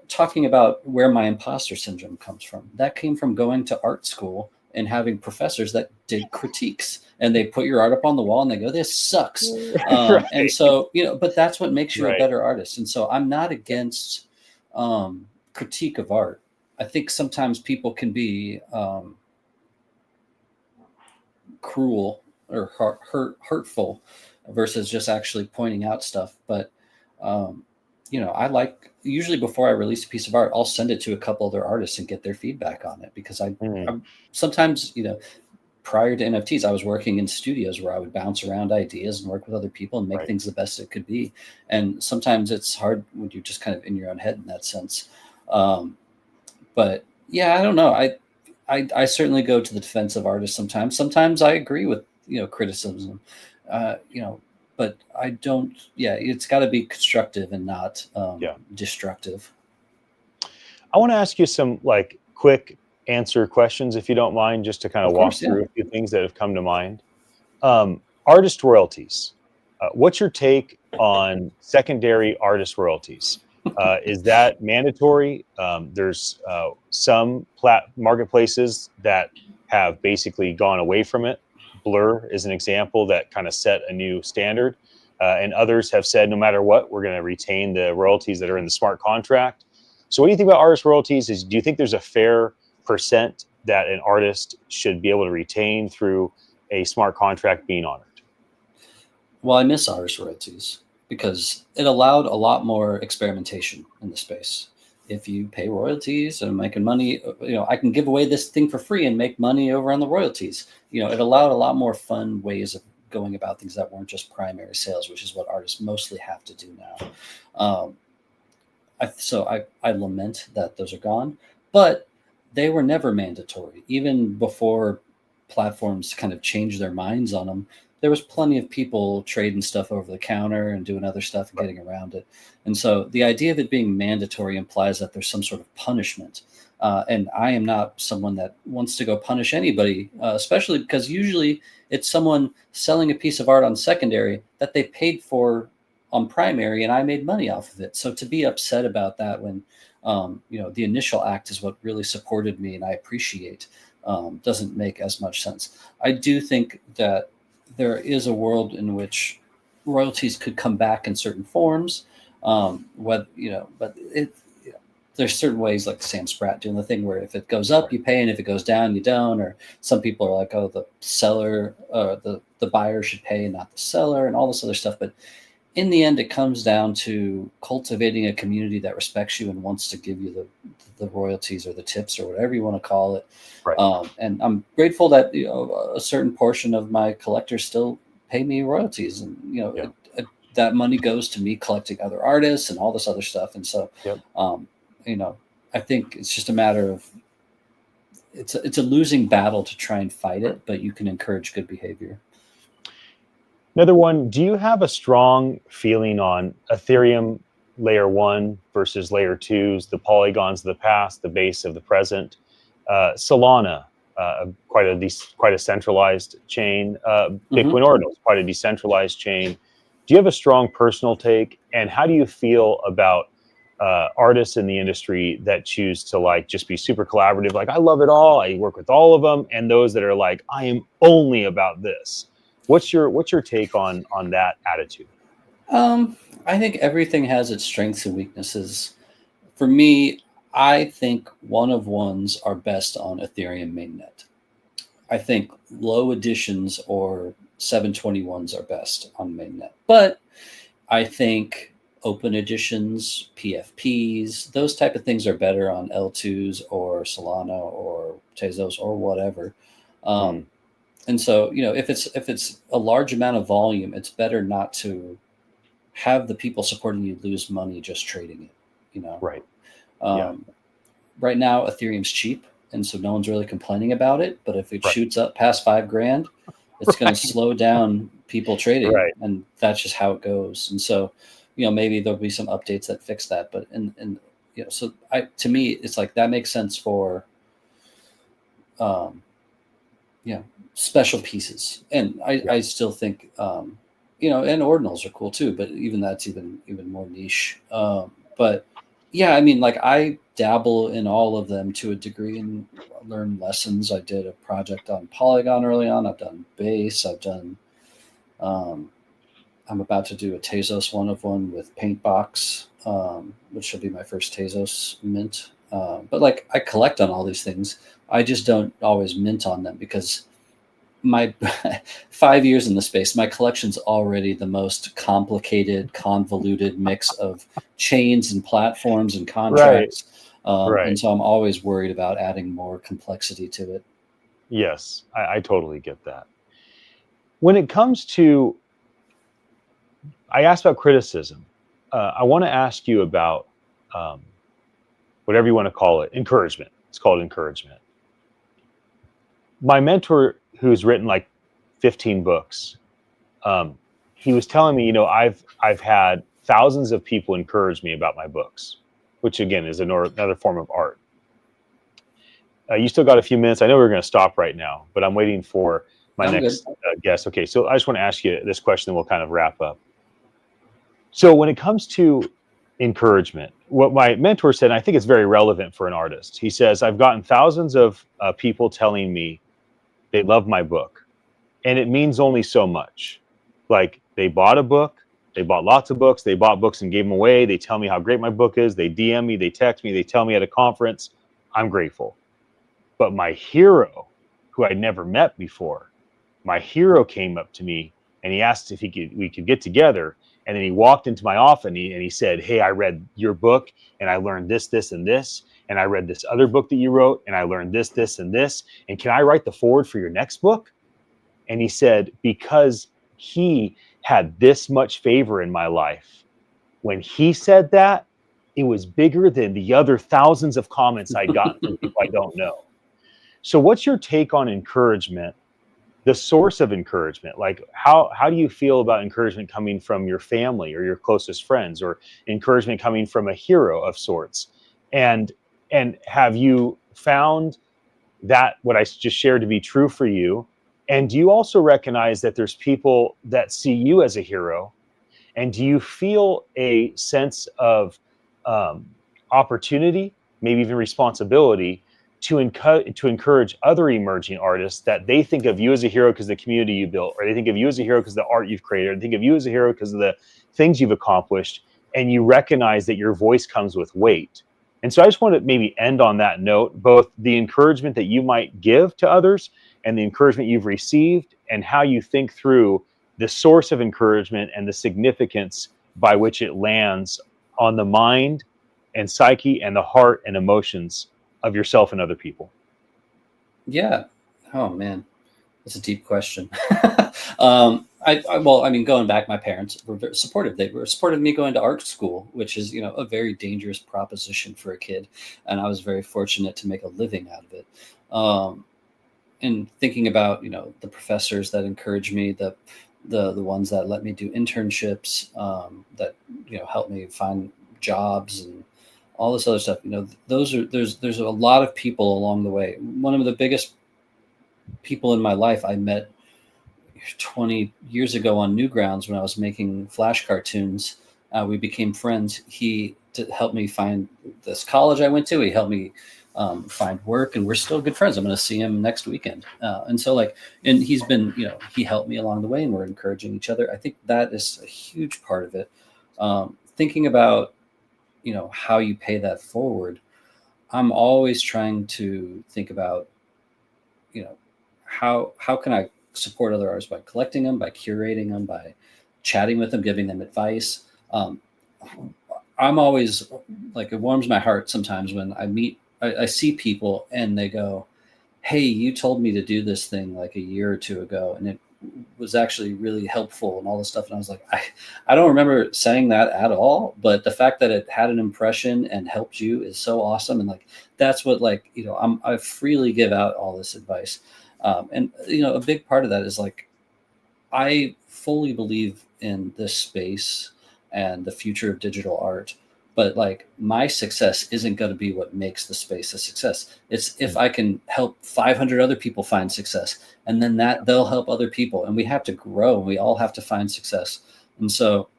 talking about where my imposter syndrome comes from, that came from going to art school and having professors that did critiques, and they put your art up on the wall and they go, this sucks. Right. And so, but that's what makes you Right. a better artist. And so I'm not against critique of art. I think sometimes people can be cruel or hurtful versus just actually pointing out stuff. But, I like, usually before I release a piece of art, I'll send it to a couple other artists and get their feedback on it, because I'm sometimes, prior to NFTs, I was working in studios where I would bounce around ideas and work with other people and make things the best it could be. And sometimes it's hard when you're just kind of in your own head in that sense. But yeah, I don't know. I certainly go to the defense of artists sometimes. Sometimes I agree with, criticism, but I don't, it's got to be constructive and not destructive. I want to ask you some like quick answer questions, if you don't mind, just to kind of walk through a few things that have come to mind. Artist royalties. What's your take on secondary artist royalties? Is that mandatory? There's some marketplaces that have basically gone away from it. Blur is an example that kind of set a new standard. And others have said, no matter what, we're going to retain the royalties that are in the smart contract. So what do you think about artist royalties? Do you think there's a fair percent that an artist should be able to retain through a smart contract being honored? Well, I miss artist royalties because it allowed a lot more experimentation in the space. If you pay royalties and making money, I can give away this thing for free and make money over on the royalties. It allowed a lot more fun ways of going about things that weren't just primary sales, which is what artists mostly have to do now. I lament that those are gone, but they were never mandatory. Even before platforms kind of changed their minds on them, there was plenty of people trading stuff over the counter and doing other stuff and getting around it. And so the idea of it being mandatory implies that there's some sort of punishment. And I am not someone that wants to go punish anybody, especially because usually it's someone selling a piece of art on secondary that they paid for on primary, and I made money off of it. So to be upset about that when, the initial act is what really supported me and I appreciate, doesn't make as much sense. I do think that there is a world in which royalties could come back in certain forms. There's certain ways, like Sam Spratt doing the thing where if it goes up, you pay, and if it goes down, you don't. Or some people are like, oh, the seller, the buyer should pay and not the seller, and all this other stuff. But in the end, it comes down to cultivating a community that respects you and wants to give you the royalties or the tips or whatever you want to call it. Right. And I'm grateful that a certain portion of my collectors still pay me royalties, and that money goes to me collecting other artists and all this other stuff. And so, I think it's just a matter of it's a losing battle to try and fight it, but you can encourage good behavior. Another one, do you have a strong feeling on Ethereum layer 1 versus layer 2s, the polygons of the past, the base of the present? Solana, quite a centralized chain. Bitcoin Ordinals, quite a decentralized chain. Do you have a strong personal take? And how do you feel about artists in the industry that choose to just be super collaborative? Like, I love it all, I work with all of them, and those that are like, I am only about this. What's your take on that attitude? I think everything has its strengths and weaknesses. For me, I think one-of-ones are best on Ethereum mainnet. I think low editions or 721s are best on mainnet. But I think open editions, PFPs, those type of things are better on L2s or Solana or Tezos or whatever. And so, if it's a large amount of volume, it's better not to have the people supporting you lose money just trading it, Right. Right now, Ethereum's cheap, and so no one's really complaining about it. But if it shoots up past $5,000, it's going to slow down people trading, and that's just how it goes. And so, maybe there'll be some updates that fix that. But to me, it's like that makes sense for, special pieces. And I still think, and ordinals are cool too, but even that's even more niche. But Yeah, I mean, like I dabble in all of them to a degree and learn lessons. I did a project on Polygon early on. I've done base. I've done. I'm about to do a Tezos one with Paintbox, which will be my first Tezos mint. But like I collect on all these things. I just don't always mint on them because my 5 years in the space, my collection's already the most complicated, convoluted mix of chains and platforms and contracts. Right. And so I'm always worried about adding more complexity to it. Yes, I totally get that. When it comes to, I asked about criticism. I want to ask you about whatever you want to call it, encouragement. It's called encouragement. My mentor, who's written like 15 books, he was telling me, I've had thousands of people encourage me about my books, which again is another form of art. You still got a few minutes. I know we're going to stop right now, but I'm waiting for my next guest. Okay, so I just want to ask you this question, and we'll kind of wrap up. So when it comes to encouragement, what my mentor said, and I think it's very relevant for an artist, he says, I've gotten thousands of people telling me they love my book, and it means only so much. Like they bought a book, they bought lots of books, they bought books and gave them away. They tell me how great my book is. They DM me, they text me, they tell me at a conference. I'm grateful. But my hero, who I'd never met before, my hero came up to me and he asked if we could get together. And then he walked into my office and he said, hey, I read your book and I learned this, this, and this. And I read this other book that you wrote and I learned this, this, and this. And can I write the foreword for your next book? And he said, because he had this much favor in my life, when he said that, it was bigger than the other thousands of comments I'd gotten from people I don't know. So what's your take on encouragement, the source of encouragement? Like how do you feel about encouragement coming from your family or your closest friends, or encouragement coming from a hero of sorts? And have you found that what I just shared to be true for you? And do you also recognize that there's people that see you as a hero? And do you feel a sense of opportunity, maybe even responsibility, to encourage other emerging artists that they think of you as a hero because of the community you built, or they think of you as a hero because of the art you've created, or they think of you as a hero because of the things you've accomplished, and you recognize that your voice comes with weight? And so I just want to maybe end on that note, both the encouragement that you might give to others and the encouragement you've received, and how you think through the source of encouragement and the significance by which it lands on the mind and psyche and the heart and emotions of yourself and other people. Yeah. Oh man, that's a deep question. Well, I mean, going back, my parents were very supportive. They were supportive of me going to art school, which is, a very dangerous proposition for a kid. And I was very fortunate to make a living out of it. And thinking about, the professors that encouraged me, the ones that let me do internships, that, helped me find jobs and all this other stuff, there's a lot of people along the way. One of the biggest people in my life I met 20 years ago on Newgrounds when I was making Flash cartoons. We became friends. He helped me find this college I went to. He helped me find work, and we're still good friends. I'm going to see him next weekend. And so and he's been, he helped me along the way, and we're encouraging each other. I think that is a huge part of it. Thinking about, how you pay that forward. I'm always trying to think about, how can I support other artists by collecting them, by curating them, by chatting with them, giving them advice. I'm always it warms my heart sometimes when I see people and they go, hey, you told me to do this thing like a year or two ago, and it was actually really helpful and all this stuff. And I was like, I don't remember saying that at all, but the fact that it had an impression and helped you is so awesome. And that's what I freely give out all this advice. And a big part of that is I fully believe in this space and the future of digital art, but my success isn't going to be what makes the space a success. It's if I can help 500 other people find success, and then they'll help other people, and we have to grow, and we all have to find success. And so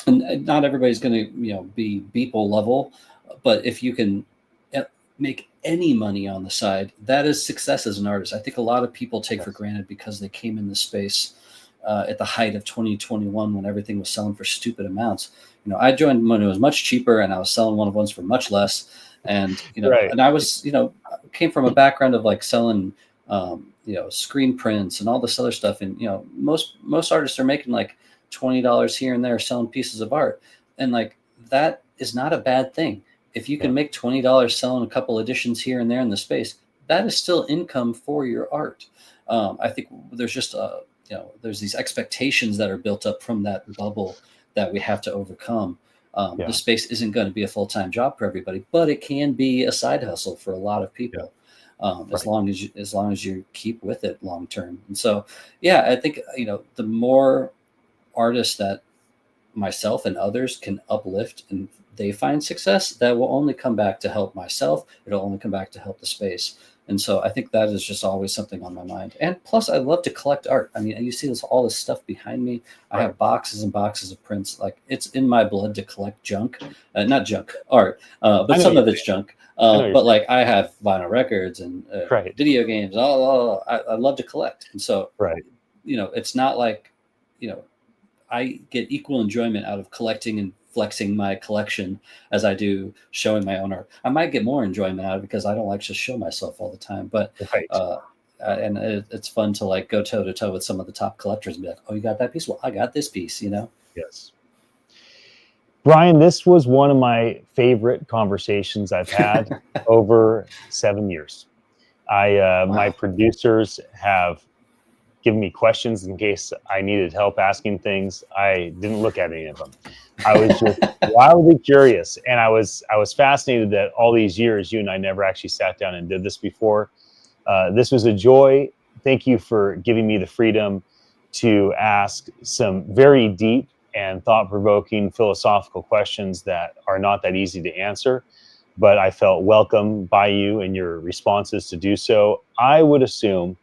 and not everybody's going to, be Beeple level, but if you can make any money on the side, that is success as an artist. I think a lot of people take for granted because they came in this space at the height of 2021 when everything was selling for stupid amounts. I joined when it was much cheaper, and I was selling one-of-ones for much less. And and I was came from a background of like selling screen prints and all this other stuff, and most artists are making like $20 here and there selling pieces of art, and like that is not a bad thing. If you can make $20 selling a couple editions here and there in the space, that is still income for your art. I think there's just there's these expectations that are built up from that bubble that we have to overcome. The space isn't going to be a full-time job for everybody, but it can be a side hustle for a lot of people. As long as you keep with it long term. And so, I think the more artists that myself and others can uplift and they find success, that will only come back to help myself. It'll only come back to help the space. And so I think that is just always something on my mind. And plus, I love to collect art. I mean, you see all this stuff behind me. I have boxes and boxes of prints. Like, it's in my blood to collect junk, not junk art, but some of it's junk. But like, I have vinyl records and video games. I love to collect. And so, it's not like, I get equal enjoyment out of collecting and flexing my collection as I do showing my own art. I might get more enjoyment out of it because I don't like to show myself all the time, but and it's fun to like go toe to toe with some of the top collectors and be like, oh, you got that piece? Well, I got this piece, Yes. Brian, this was one of my favorite conversations I've had over 7 years. My producers have given me questions in case I needed help asking things. I didn't look at any of them. I was just wildly curious, and I was fascinated that all these years you and I never actually sat down and did this before. This was a joy. Thank you for giving me the freedom to ask some very deep and thought-provoking philosophical questions that are not that easy to answer, but I felt welcome by you and your responses to do so. I would assume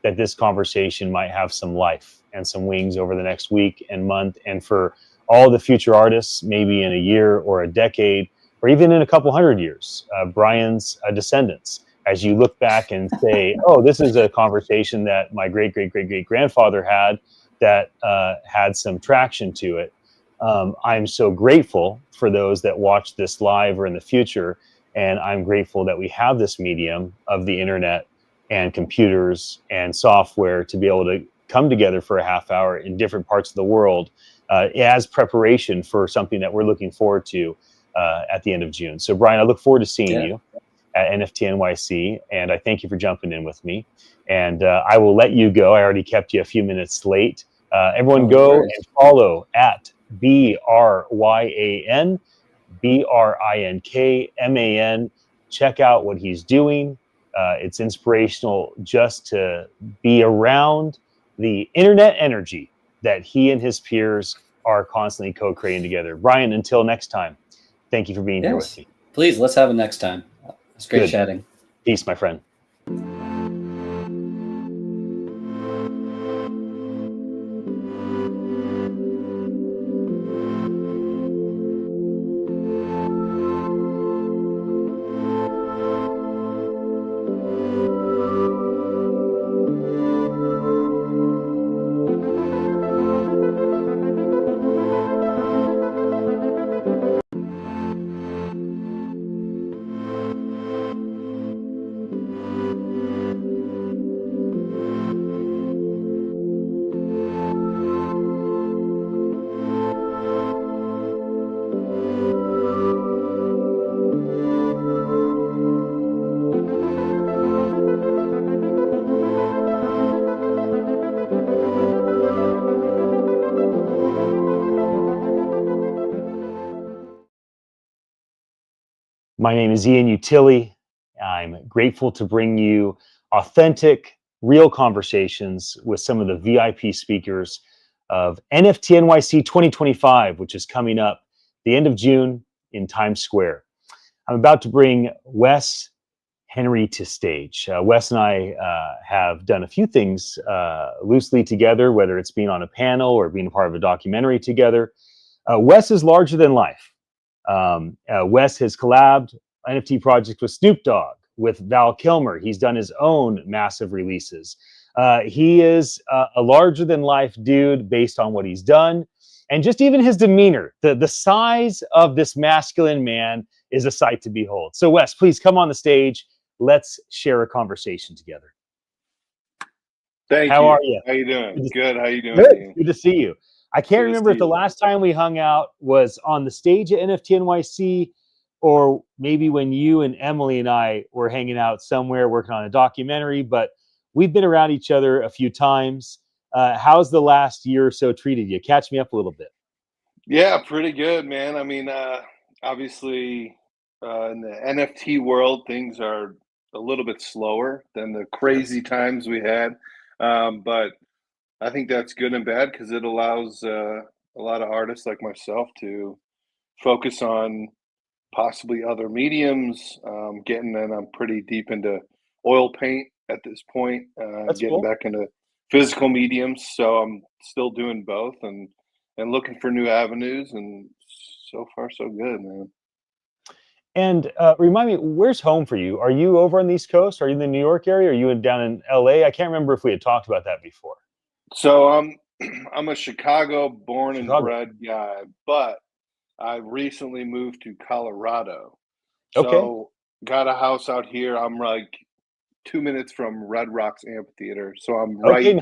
that this conversation might have some life and some wings over the next week and month, and for all the future artists, maybe in a year or a decade, or even in a couple hundred years, Brian's descendants, as you look back and say, oh, this is a conversation that my great-great-great-great-grandfather had that had some traction to it. I'm so grateful for those that watch this live or in the future, and I'm grateful that we have this medium of the internet and computers and software to be able to come together for a half hour in different parts of the world as preparation for something that we're looking forward to at the end of June. So, Brian, I look forward to seeing you at NFT.NYC, and I thank you for jumping in with me. And I will let you go. I already kept you a few minutes late. Everyone go and follow at BRYAN, BRINKMAN. Check out what he's doing. It's inspirational just to be around the internet energy that he and his peers are constantly co-creating together. Brian, until next time, thank you for being here with me. Please, let's have it next time. It's great chatting. Peace, my friend. My name is Ian Utile. I'm grateful to bring you authentic, real conversations with some of the VIP speakers of NFT.NYC 2025, which is coming up the end of June in Times Square. I'm about to bring Wes Henry to stage. Wes and I have done a few things loosely together, whether it's being on a panel or being a part of a documentary together. Wes is larger than life. Wes has collabed NFT projects with Snoop Dogg, with Val Kilmer. He's done his own massive releases. He is a larger than life dude based on what he's done. And just even his demeanor, the size of this masculine man is a sight to behold. So Wes, please come on the stage. Let's share a conversation together. Thank you. How are you? How you doing? Good. How you doing? Good. Good to see you. I can't remember if the last time we hung out was on the stage at NFT.NYC, or maybe when you and Emily and I were hanging out somewhere working on a documentary, but we've been around each other a few times. How's the last year or so treated you? Catch me up a little bit. Yeah, pretty good, man. I mean, obviously, in the NFT world, things are a little bit slower than the crazy times we had. But I think that's good and bad because it allows a lot of artists like myself to focus on possibly other mediums, and I'm pretty deep into oil paint at this point, getting cool. back into physical mediums. So I'm still doing both and looking for new avenues, and so far so good, man. And remind me, where's home for you? Are you over on the East Coast? Are you in the New York area? Are you down in LA? I can't remember if we had talked about that before. So I'm a Chicago born and bred guy, but I recently moved to Colorado. So got a house out here. I'm like 2 minutes from Red Rocks Amphitheater. So I'm right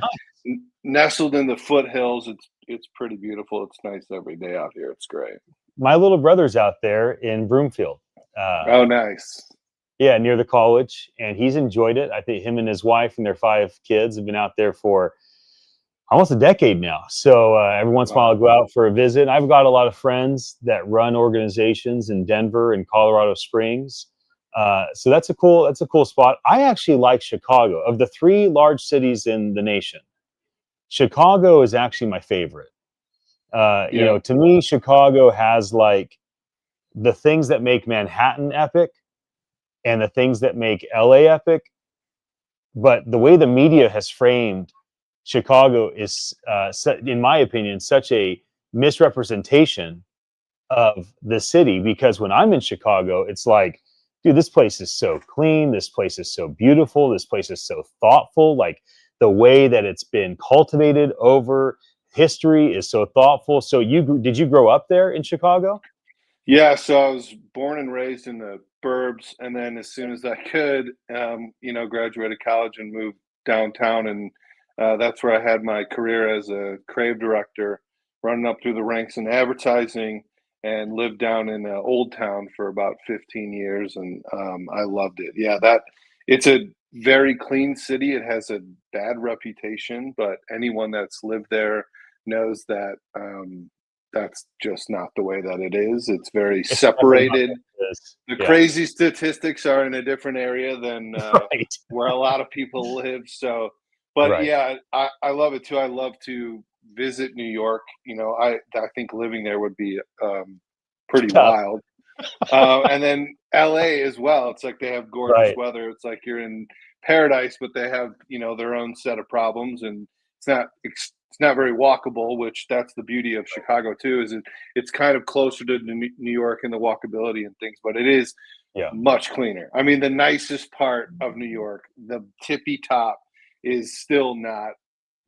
nestled in the foothills. It's pretty beautiful. It's nice every day out here. It's great. My little brother's out there in Broomfield. Oh, nice. Yeah, near the college. And he's enjoyed it. I think him and his wife and their 5 kids have been out there for almost a decade now. So every once in a while I'll go out for a visit. I've got a lot of friends that run organizations in Denver and Colorado Springs. So that's a cool spot. I actually like Chicago. Of the 3 large cities in the nation, Chicago is actually my favorite. You know, to me, Chicago has like the things that make Manhattan epic and the things that make LA epic. But the way the media has framed Chicago is, in my opinion, such a misrepresentation of the city, because when I'm in Chicago, it's like, dude, this place is so clean. This place is so beautiful. This place is so thoughtful. Like the way that it's been cultivated over history is so thoughtful. So did you grow up there in Chicago? Yeah, so I was born and raised in the burbs, and then as soon as I could, graduated college and moved downtown, and that's where I had my career as a creative director, running up through the ranks in advertising, and lived down in Old Town for about 15 years, and I loved it. Yeah, it's a very clean city. It has a bad reputation, but anyone that's lived there knows that that's just not the way that it is. It's very separated. The crazy statistics are in a different area than where a lot of people live. So, but yeah, I love it too. I love to visit New York. You know, I think living there would be pretty wild. And then LA as well. It's like they have gorgeous weather. It's like you're in paradise, but they have, their own set of problems, and it's not very walkable, which that's the beauty of Chicago too, is it's kind of closer to New York and the walkability and things, but it is much cleaner. I mean, the nicest part of New York, the tippy top, is still not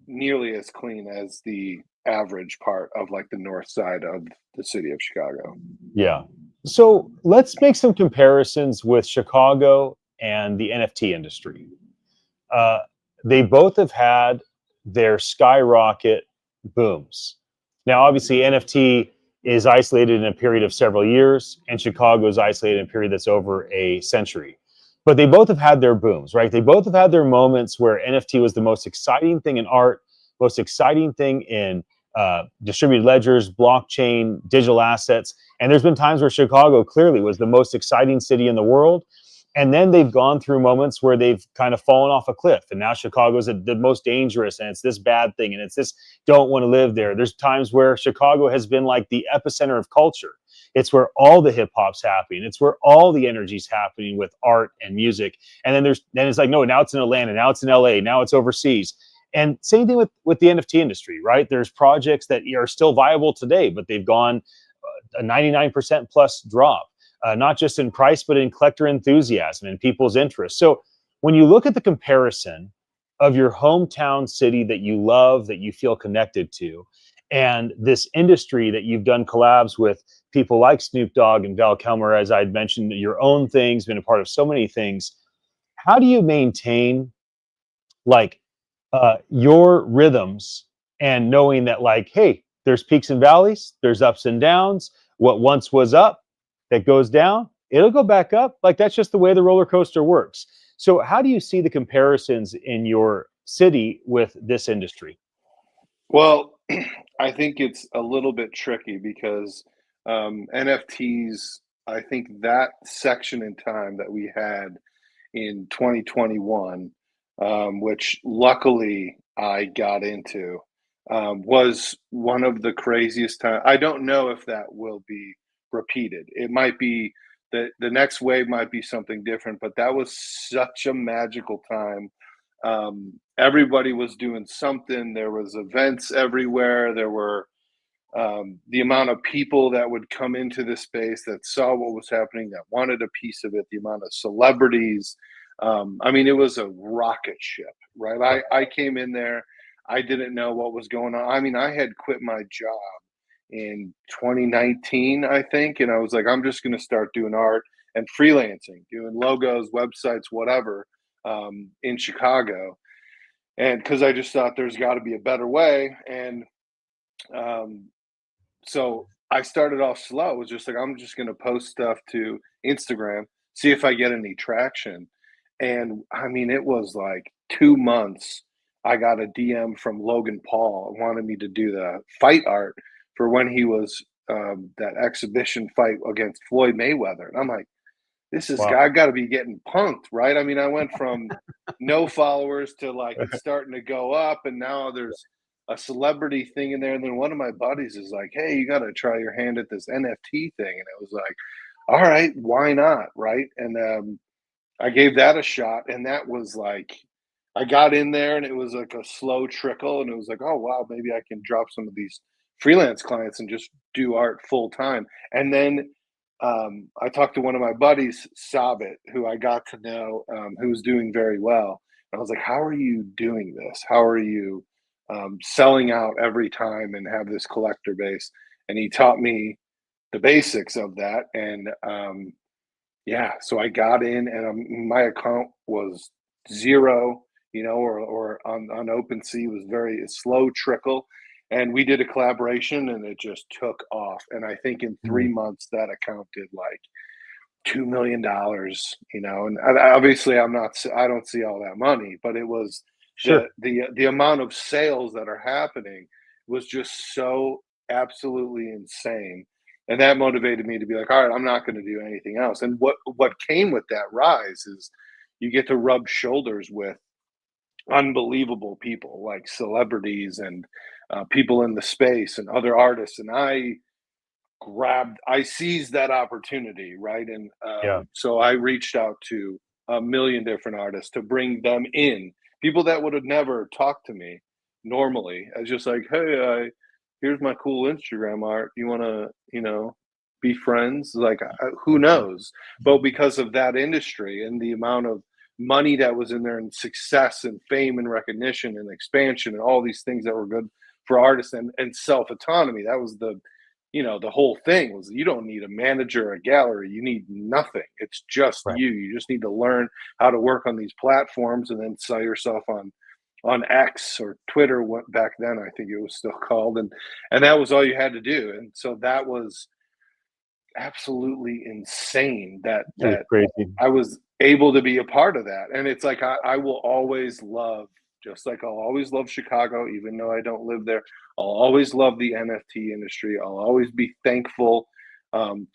nearly as clean as the average part of like the north side of the city of Chicago. Yeah. So let's make some comparisons with Chicago and the NFT industry. They both have had their skyrocket booms. Now, obviously, NFT is isolated in a period of several years, and Chicago is isolated in a period that's over a century. But they both have had their booms, right? They both have had their moments where NFT was the most exciting thing in art, most exciting thing in distributed ledgers, blockchain, digital assets. And there's been times where Chicago clearly was the most exciting city in the world. And then they've gone through moments where they've kind of fallen off a cliff. And now Chicago's the most dangerous, and it's this bad thing, and it's this don't want to live there. There's times where Chicago has been like the epicenter of culture. It's where all the hip hop's happening. It's where all the energy's happening with art and music. And then it's like, no, now it's in Atlanta, now it's in LA, now it's overseas. And same thing with the NFT industry, right? There's projects that are still viable today, but they've gone a 99% plus drop, not just in price, but in collector enthusiasm and people's interest. So when you look at the comparison of your hometown city that you love, that you feel connected to, and this industry that you've done collabs with people like Snoop Dogg and Val Kilmer, as I'd mentioned, your own things, been a part of so many things. How do you maintain like your rhythms and knowing that like, hey, there's peaks and valleys, there's ups and downs. What once was up, that goes down, it'll go back up. Like that's just the way the roller coaster works. So how do you see the comparisons in your city with this industry? Well, I think it's a little bit tricky because NFTs, I think that section in time that we had in 2021, which luckily I got into, was one of the craziest times. I don't know if that will be repeated. It might be that the next wave might be something different, but that was such a magical time. Everybody was doing something. There was events everywhere. There were the amount of people that would come into the space that saw what was happening, that wanted a piece of it, the amount of celebrities. I mean, it was a rocket ship, right? I came in there. I didn't know what was going on. I mean, I had quit my job in 2019, I think. And I was like, I'm just going to start doing art and freelancing, doing logos, websites, whatever, in Chicago. And because I just thought there's got to be a better way. And so I started off slow. It was just like, I'm just going to post stuff to Instagram, see if I get any traction. And I mean, it was like 2 months. I got a DM from Logan Paul, wanted me to do the fight art for when he was that exhibition fight against Floyd Mayweather. And I'm like, this is, wow. I got to be getting punked, right? I mean, I went from no followers to like it's starting to go up, and now there's a celebrity thing in there. And then one of my buddies is like, hey, you got to try your hand at this NFT thing. And it was like, all right, why not? Right. And I gave that a shot. And that was like, I got in there and it was like a slow trickle. And it was like, oh, wow, maybe I can drop some of these freelance clients and just do art full time. And then I talked to one of my buddies, Sabit, who I got to know, who was doing very well. And I was like, how are you doing this? How are you selling out every time and have this collector base? And he taught me the basics of that. And yeah, so I got in and my account was zero, you know, or on OpenSea was very slow trickle. And we did a collaboration and it just took off. And I think in 3 months that account did like $2 million, you know, and obviously I don't see all that money, but it was sure. The amount of sales that are happening was just so absolutely insane. And that motivated me to be like, all right, I'm not going to do anything else. And what came with that rise is you get to rub shoulders with unbelievable people like celebrities and people in the space and other artists. And I seized that opportunity, right? And so I reached out to a million different artists to bring them in, people that would have never talked to me normally. I was just like, hey, here's my cool Instagram art. You want to, you know, be friends? Like, who knows? But because of that industry and the amount of money that was in there and success and fame and recognition and expansion and all these things that were good for artists and self-autonomy, that was the, you know, the whole thing was you don't need a manager or a gallery. You need nothing. It's just right. You just need to learn how to work on these platforms and then sell yourself on X or Twitter. What back then I think it was still called, and that was all you had to do. And so that was absolutely insane that crazy. I was able to be a part of that. And it's like I will always love, just like I'll always love Chicago, even though I don't live there. I'll always love the NFT industry. I'll always be thankful to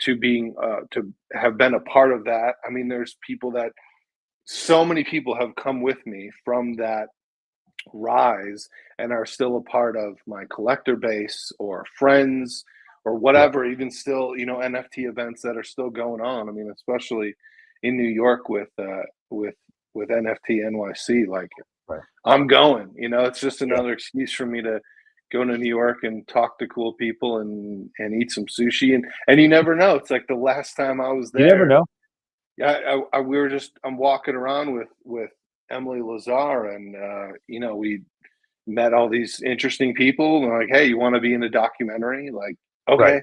have been a part of that. I mean, there's so many people have come with me from that rise and are still a part of my collector base or friends or whatever, even still, you know, NFT events that are still going on. I mean, especially in New York with NFT.NYC, like I'm going. You know, it's just another excuse for me to go to New York and talk to cool people and eat some sushi. And you never know. It's like the last time I was there. You never know. Yeah, I'm walking around with Emily Lazar, and you know, we met all these interesting people. And like, hey, you want to be in a documentary? Like, okay,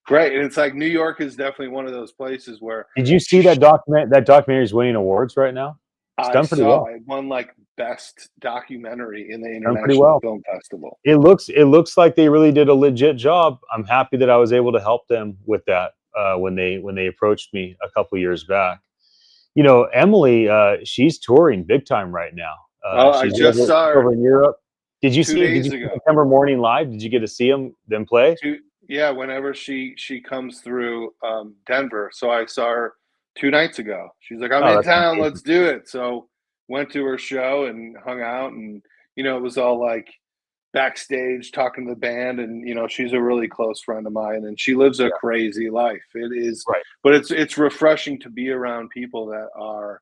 great. And it's like New York is definitely one of those places where. Did you see that documentary is winning awards right now? It's done pretty well. It won like best documentary in the International Film Festival. It looks like they really did a legit job. I'm happy that I was able to help them with that when they approached me a couple years back. You know, Emily, she's touring big time right now. I just saw her over in Europe. Did you see September Morning Live? Did you get to see them play? Yeah, whenever she comes through Denver. So I saw her 2 nights ago. She's like, I'm in town, let's do it. So went to her show and hung out, and you know, it was all like backstage talking to the band, and you know, she's a really close friend of mine, and she lives a crazy life. It is but it's refreshing to be around people that are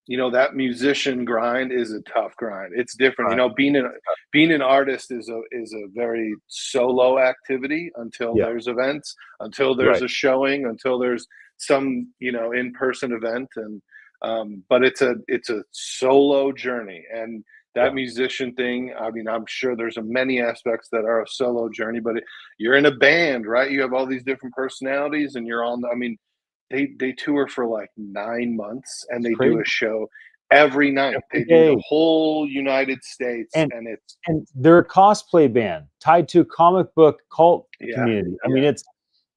you know, that musician grind is a tough grind. It's different. You know, being an artist is a very solo activity until there's events, until there's a showing, until there's some, you know, in-person event. And but it's a solo journey. And that musician thing, I mean, I'm sure there's many aspects that are a solo journey, but you're in a band, right? You have all these different personalities, and you're on, I mean, they tour for like 9 months, and they do a show every night. They do the whole United States, and they're a cosplay band tied to a comic book cult community. I mean,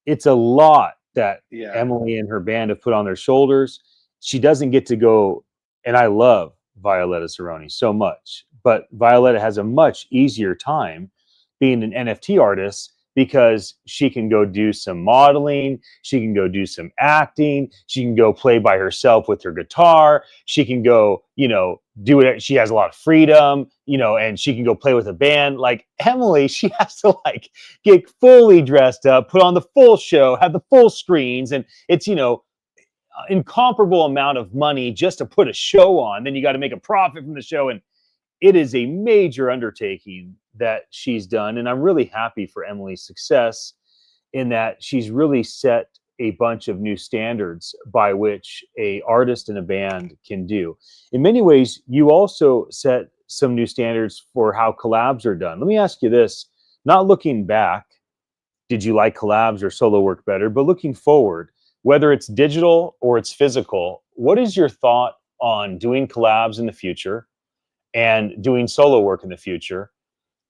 it's a lot that Emily and her band have put on their shoulders. She doesn't get to go, and I love Violetta Cerrone so much, but Violetta has a much easier time being an NFT artist, because she can go do some modeling, she can go do some acting, she can go play by herself with her guitar, she can go, you know, do it. She has a lot of freedom, you know, and she can go play with a band. Like Emily, she has to like get fully dressed up, put on the full show, have the full screens, and it's, you know, incomparable amount of money just to put a show on. Then you got to make a profit from the show, and it is a major undertaking that she's done. And I'm really happy for Emily's success in that she's really set a bunch of new standards by which a artist and a band can do. In many ways, you also set some new standards for how collabs are done. Let me ask you this, not looking back, did you like collabs or solo work better? But looking forward, whether it's digital or it's physical, what is your thought on doing collabs in the future and doing solo work in the future?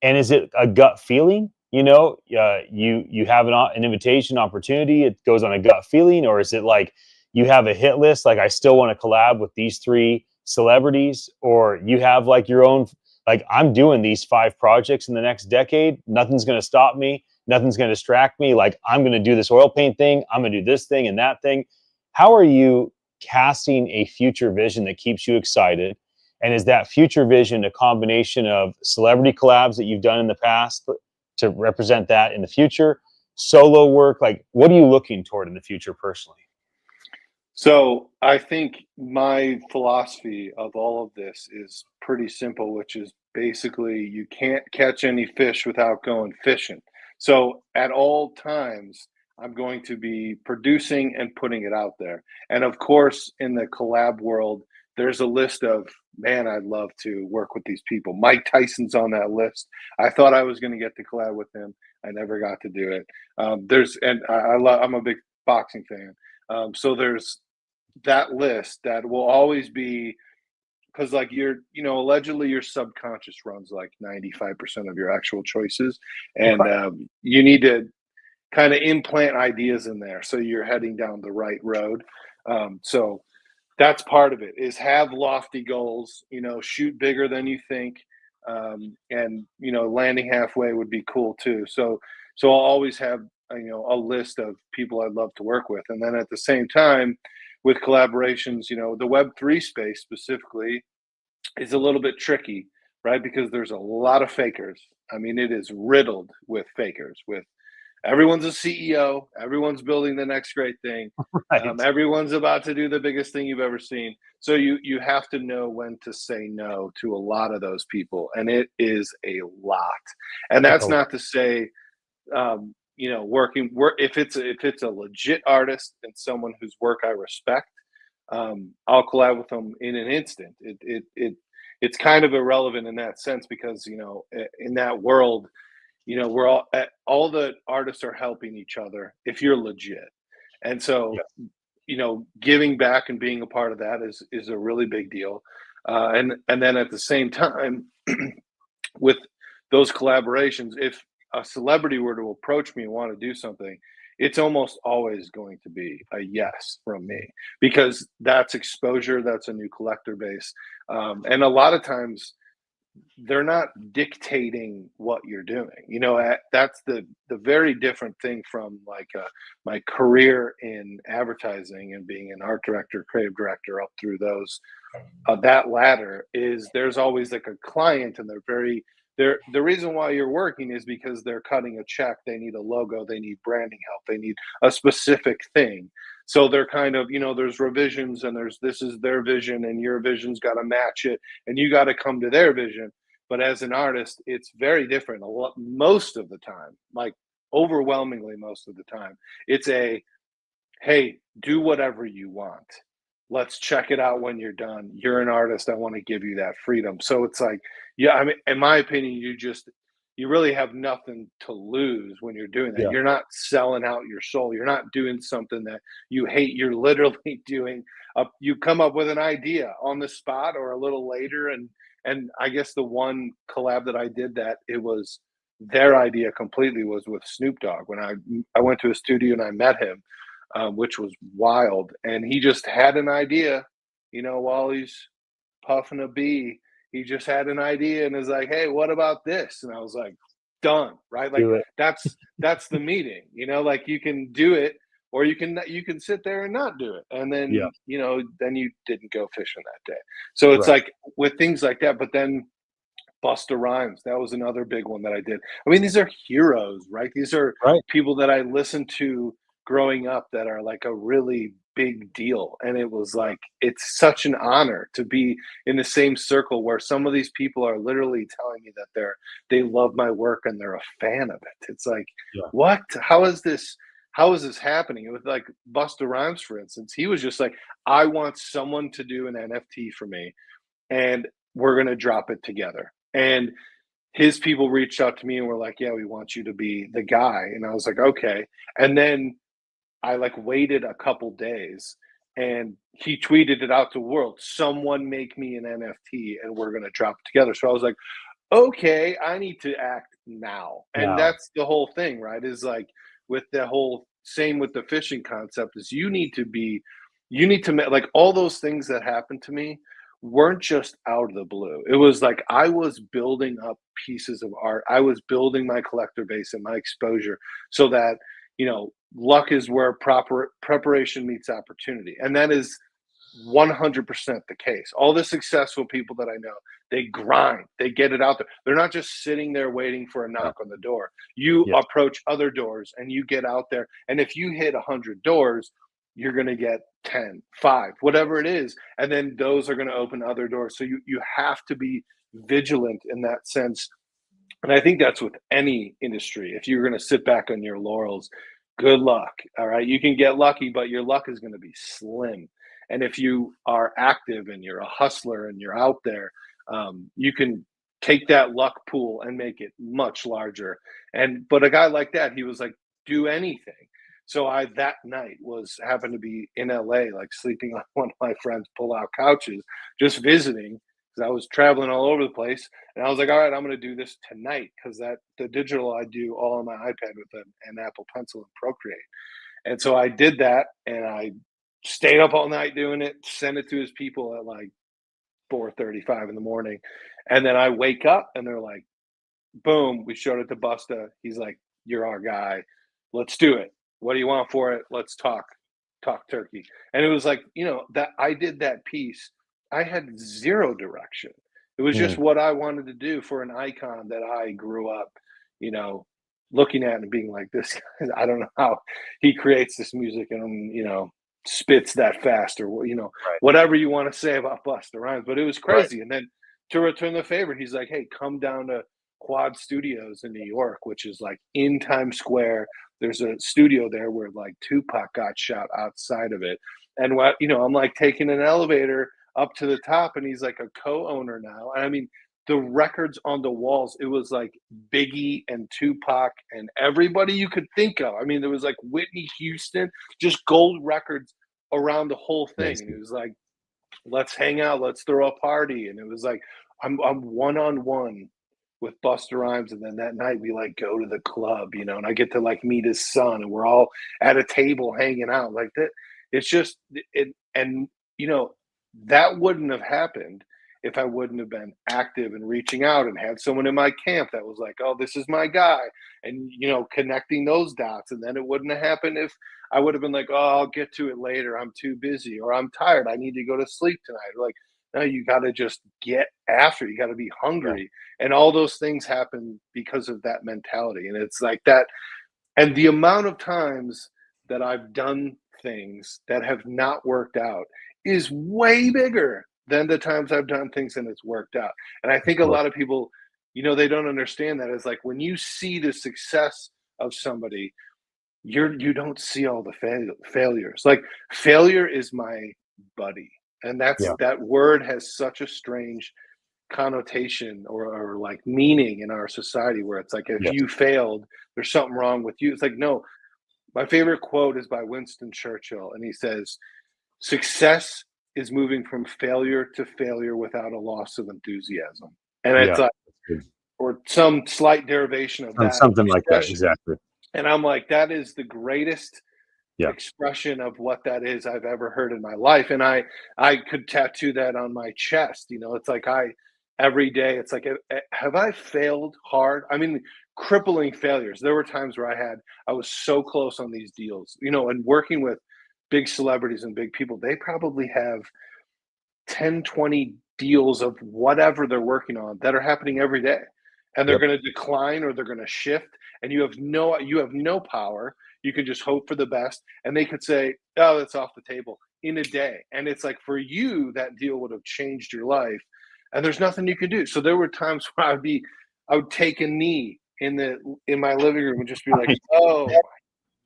And is it a gut feeling? You know, you have an invitation opportunity, it goes on a gut feeling, or is it like you have a hit list, like I still want to collab with these 3 celebrities, or you have like your own, like I'm doing these 5 projects in the next decade, nothing's going to stop me, nothing's going to distract me, like I'm going to do this oil paint thing, I'm going to do this thing and that thing. How are you casting a future vision that keeps you excited? And is that future vision a combination of celebrity collabs that you've done in the past to represent that in the future, solo work? Like, what are you looking toward in the future personally? So I think my philosophy of all of this is pretty simple, which is basically you can't catch any fish without going fishing. So at all times, I'm going to be producing and putting it out there. And of course, in the collab world, there's a list of, man, I'd love to work with these people. Mike Tyson's on that list. I thought I was going to get to collab with him. I never got to do it. I'm a big boxing fan. So there's that list that will always be, because like allegedly your subconscious runs like 95% of your actual choices. And you need to kind of implant ideas in there so you're heading down the right road. So that's part of it, is have lofty goals, shoot bigger than you think. And, landing halfway would be cool too. So I'll always have, a list of people I'd love to work with. And then at the same time with collaborations, the Web3 space specifically is a little bit tricky, right? Because there's a lot of fakers. I mean, it is riddled with fakers, with everyone's a CEO, everyone's building the next great thing, Right. Everyone's about to do the biggest thing you've ever seen. So you have to know when to say no to a lot of those people, and it is a lot. And that's not to say, if it's a legit artist and someone whose work I respect, I'll collab with them in an instant. It's kind of irrelevant in that sense because in that world, we're all the artists are helping each other if you're legit, and so giving back and being a part of that is a really big deal, and then at the same time, with those collaborations, if a celebrity were to approach me and want to do something, it's almost always going to be a yes from me because that's exposure, that's a new collector base, and a lot of times they're not dictating what you're doing. That's the very different thing from like my career in advertising and being an art director, creative director, up through those that ladder is there's always like a client, and the reason why you're working is because they're cutting a check, they need a logo, they need branding help, they need a specific thing. So they're kind of, there's revisions, and this is their vision and your vision's got to match it, and you got to come to their vision. But as an artist, it's very different. Most of the time, like overwhelmingly most of the time, it's hey, do whatever you want. Let's check it out when you're done. You're an artist. I want to give you that freedom. So it's like, yeah, I mean, in my opinion, you really have nothing to lose when you're doing that. Yeah. You're not selling out your soul. You're not doing something that you hate. You're literally doing you come up with an idea on the spot or a little later. And I guess the one collab that I did that it was their idea completely was with Snoop Dogg. When I went to a studio and I met him, which was wild. And he just had an idea, while he's puffing a bee, he just had an idea and is like, hey, what about this? And I was like, done, right? Like that's the meeting, like you can do it or you can sit there and not do it. And then, then you didn't go fishing that day. So it's like with things like that, but then Busta Rhymes, that was another big one that I did. I mean, these are heroes, right? These are people that I listened to growing up that are like a really big deal. And it was like, it's such an honor to be in the same circle where some of these people are literally telling me that they love my work and they're a fan of it. It's like, what? How is this happening? With like Busta Rhymes, for instance, he was just like, I want someone to do an NFT for me and we're going to drop it together. And his people reached out to me and were like, yeah, we want you to be the guy. And I was like, okay. And then I like waited a couple days and he tweeted it out to the world. Someone make me an NFT and we're going to drop it together. So I was like, okay, I need to act now. And that's the whole thing, right? Is like with the whole same with the fishing concept is you need to like all those things that happened to me weren't just out of the blue. It was like I was building up pieces of art. I was building my collector base and my exposure so that, luck is where proper preparation meets opportunity. And that is 100% the case. All the successful people that I know, they grind, they get it out there. They're not just sitting there waiting for a knock on the door. You approach other doors and you get out there. And if you hit 100 doors, you're going to get 10, 5, whatever it is. And then those are going to open other doors. So you have to be vigilant in that sense. And I think that's with any industry. If you're going to sit back on your laurels, good luck. All right. You can get lucky, but your luck is going to be slim. And if you are active and you're a hustler and you're out there, you can take that luck pool and make it much larger. But a guy like that, he was like, do anything. So I that night happened to be in LA, like sleeping on one of my friends' pull-out couches, just visiting. Because I was traveling all over the place, and I was like, all right, I'm going to do this tonight because the digital I do all on my iPad with an Apple Pencil and Procreate. And so I did that, and I stayed up all night doing it, sent it to his people at like 4:35 in the morning. And then I wake up, and they're like, boom, we showed it to Busta. He's like, you're our guy. Let's do it. What do you want for it? Let's talk turkey. And it was like, that I did that piece. I had zero direction. It was just what I wanted to do for an icon that I grew up, looking at it and being like, this guy, I don't know how he creates this music and, you know, spits that fast, or, you know, whatever you want to say about Busta Rhymes. But it was crazy. And then to return the favor, he's like, hey, come down to Quad Studios in New York, which is like in Times Square. There's a studio there where like Tupac got shot outside of it. And what, you know, I'm like taking an elevator up to the top, and he's like a co-owner now. And I mean, the records on the walls, it was like Biggie and Tupac and everybody you could think of. I mean, there was like Whitney Houston, just gold records around the whole thing. And it was like, let's hang out, let's throw a party. And it was like, I'm one-on-one with Busta Rhymes, and then that night we like go to the club, you know, and I get to like meet his son, and we're all at a table hanging out like that. It's just it, and you know, that wouldn't have happened if I wouldn't have been active and reaching out and had someone in my camp that was like, oh, this is my guy, and you know, connecting those dots. And then it wouldn't have happened if I would have been like, oh, I'll get to it later, I'm too busy, or I'm tired, I need to go to sleep tonight. Like, no, you got to just get after it. You got to be hungry. And all those things happen because of that mentality. And it's like that. And the amount of times that I've done things that have not worked out is way bigger than the times I've done things and it's worked out. And I think a lot of people, you know, they don't understand that. It's like when you see the success of somebody, you don't see all the failures. Like, failure is my buddy. And that's that word has such a strange connotation or like meaning in our society, where it's like, if you failed, there's something wrong with you. It's like, no. My favorite quote is by Winston Churchill, and he says, success is moving from failure to failure without a loss of enthusiasm. And it's like, or some slight derivation of that. Something like that, exactly. And I'm like, that is the greatest expression of what that is I've ever heard in my life. And I could tattoo that on my chest. You know, it's like every day, it's like, have I failed hard? I mean, crippling failures. There were times where I was so close on these deals, you know, and working with big celebrities and big people, they probably have 10, 20 deals of whatever they're working on that are happening every day. And they're going to decline or they're going to shift. And you have no power. You can just hope for the best. And they could say, oh, that's off the table in a day. And it's like, for you, that deal would have changed your life. And there's nothing you could do. So there were times where I would take a knee in my living room and just be like, oh my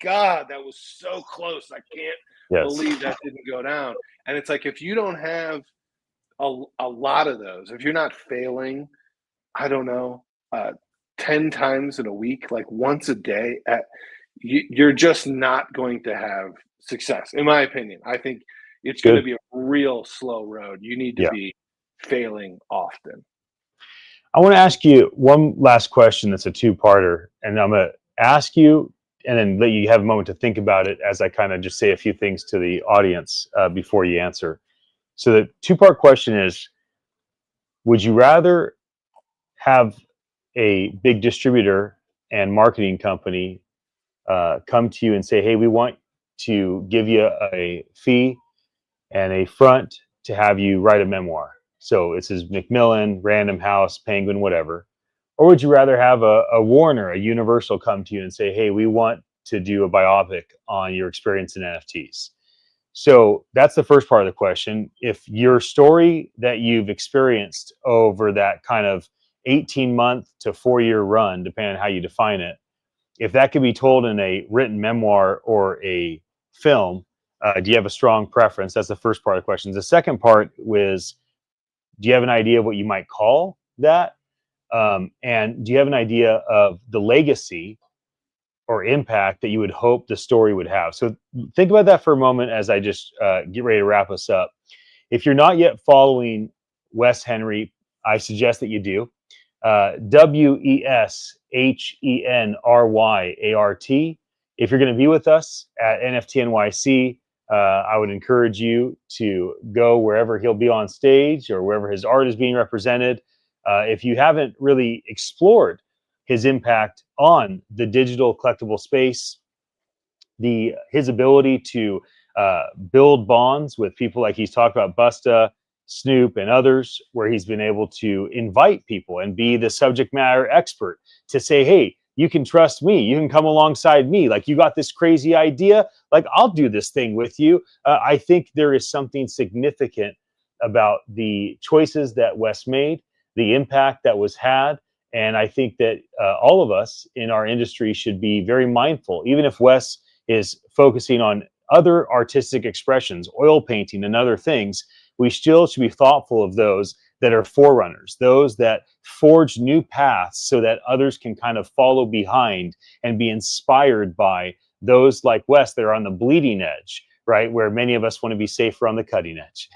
God, that was so close. I can't believe that didn't go down. And it's like, if you don't have a lot of those, if you're not failing, I don't know, 10 times in a week, like once a day, you're just not going to have success, in my opinion. I think it's going to be a real slow road. You need to be failing often. I want to ask you one last question that's a two-parter, and I'm going to ask you and then let you have a moment to think about it as I kind of just say a few things to the audience before you answer. So the two-part question is, would you rather have a big distributor and marketing company come to you and say, hey, we want to give you a fee and a front to have you write a memoir? So it says Macmillan, Random House, Penguin, whatever. Or would you rather have a Warner, a Universal come to you and say, hey, we want to do a biopic on your experience in NFTs? So that's the first part of the question. If your story that you've experienced over that kind of 18-month to 4-year run, depending on how you define it, if that could be told in a written memoir or a film, do you have a strong preference? That's the first part of the question. The second part was, do you have an idea of what you might call that? And do you have an idea of the legacy or impact that you would hope the story would have? So think about that for a moment as I just get ready to wrap us up. If you're not yet following Wes Henry, I suggest that you do. WESHENRYART. If you're going to be with us at NFT.NYC, I would encourage you to go wherever he'll be on stage or wherever his art is being represented. If you haven't really explored his impact on the digital collectible space, his ability to build bonds with people like he's talked about, Busta, Snoop, and others, where he's been able to invite people and be the subject matter expert to say, hey, you can trust me. You can come alongside me. Like, you got this crazy idea. Like, I'll do this thing with you. I think there is something significant about the choices that Wes made, the impact that was had. And I think that all of us in our industry should be very mindful, even if Wes is focusing on other artistic expressions, oil painting and other things, we still should be thoughtful of those that are forerunners, those that forge new paths so that others can kind of follow behind and be inspired by those like Wes that are on the bleeding edge, right? Where many of us want to be safer on the cutting edge.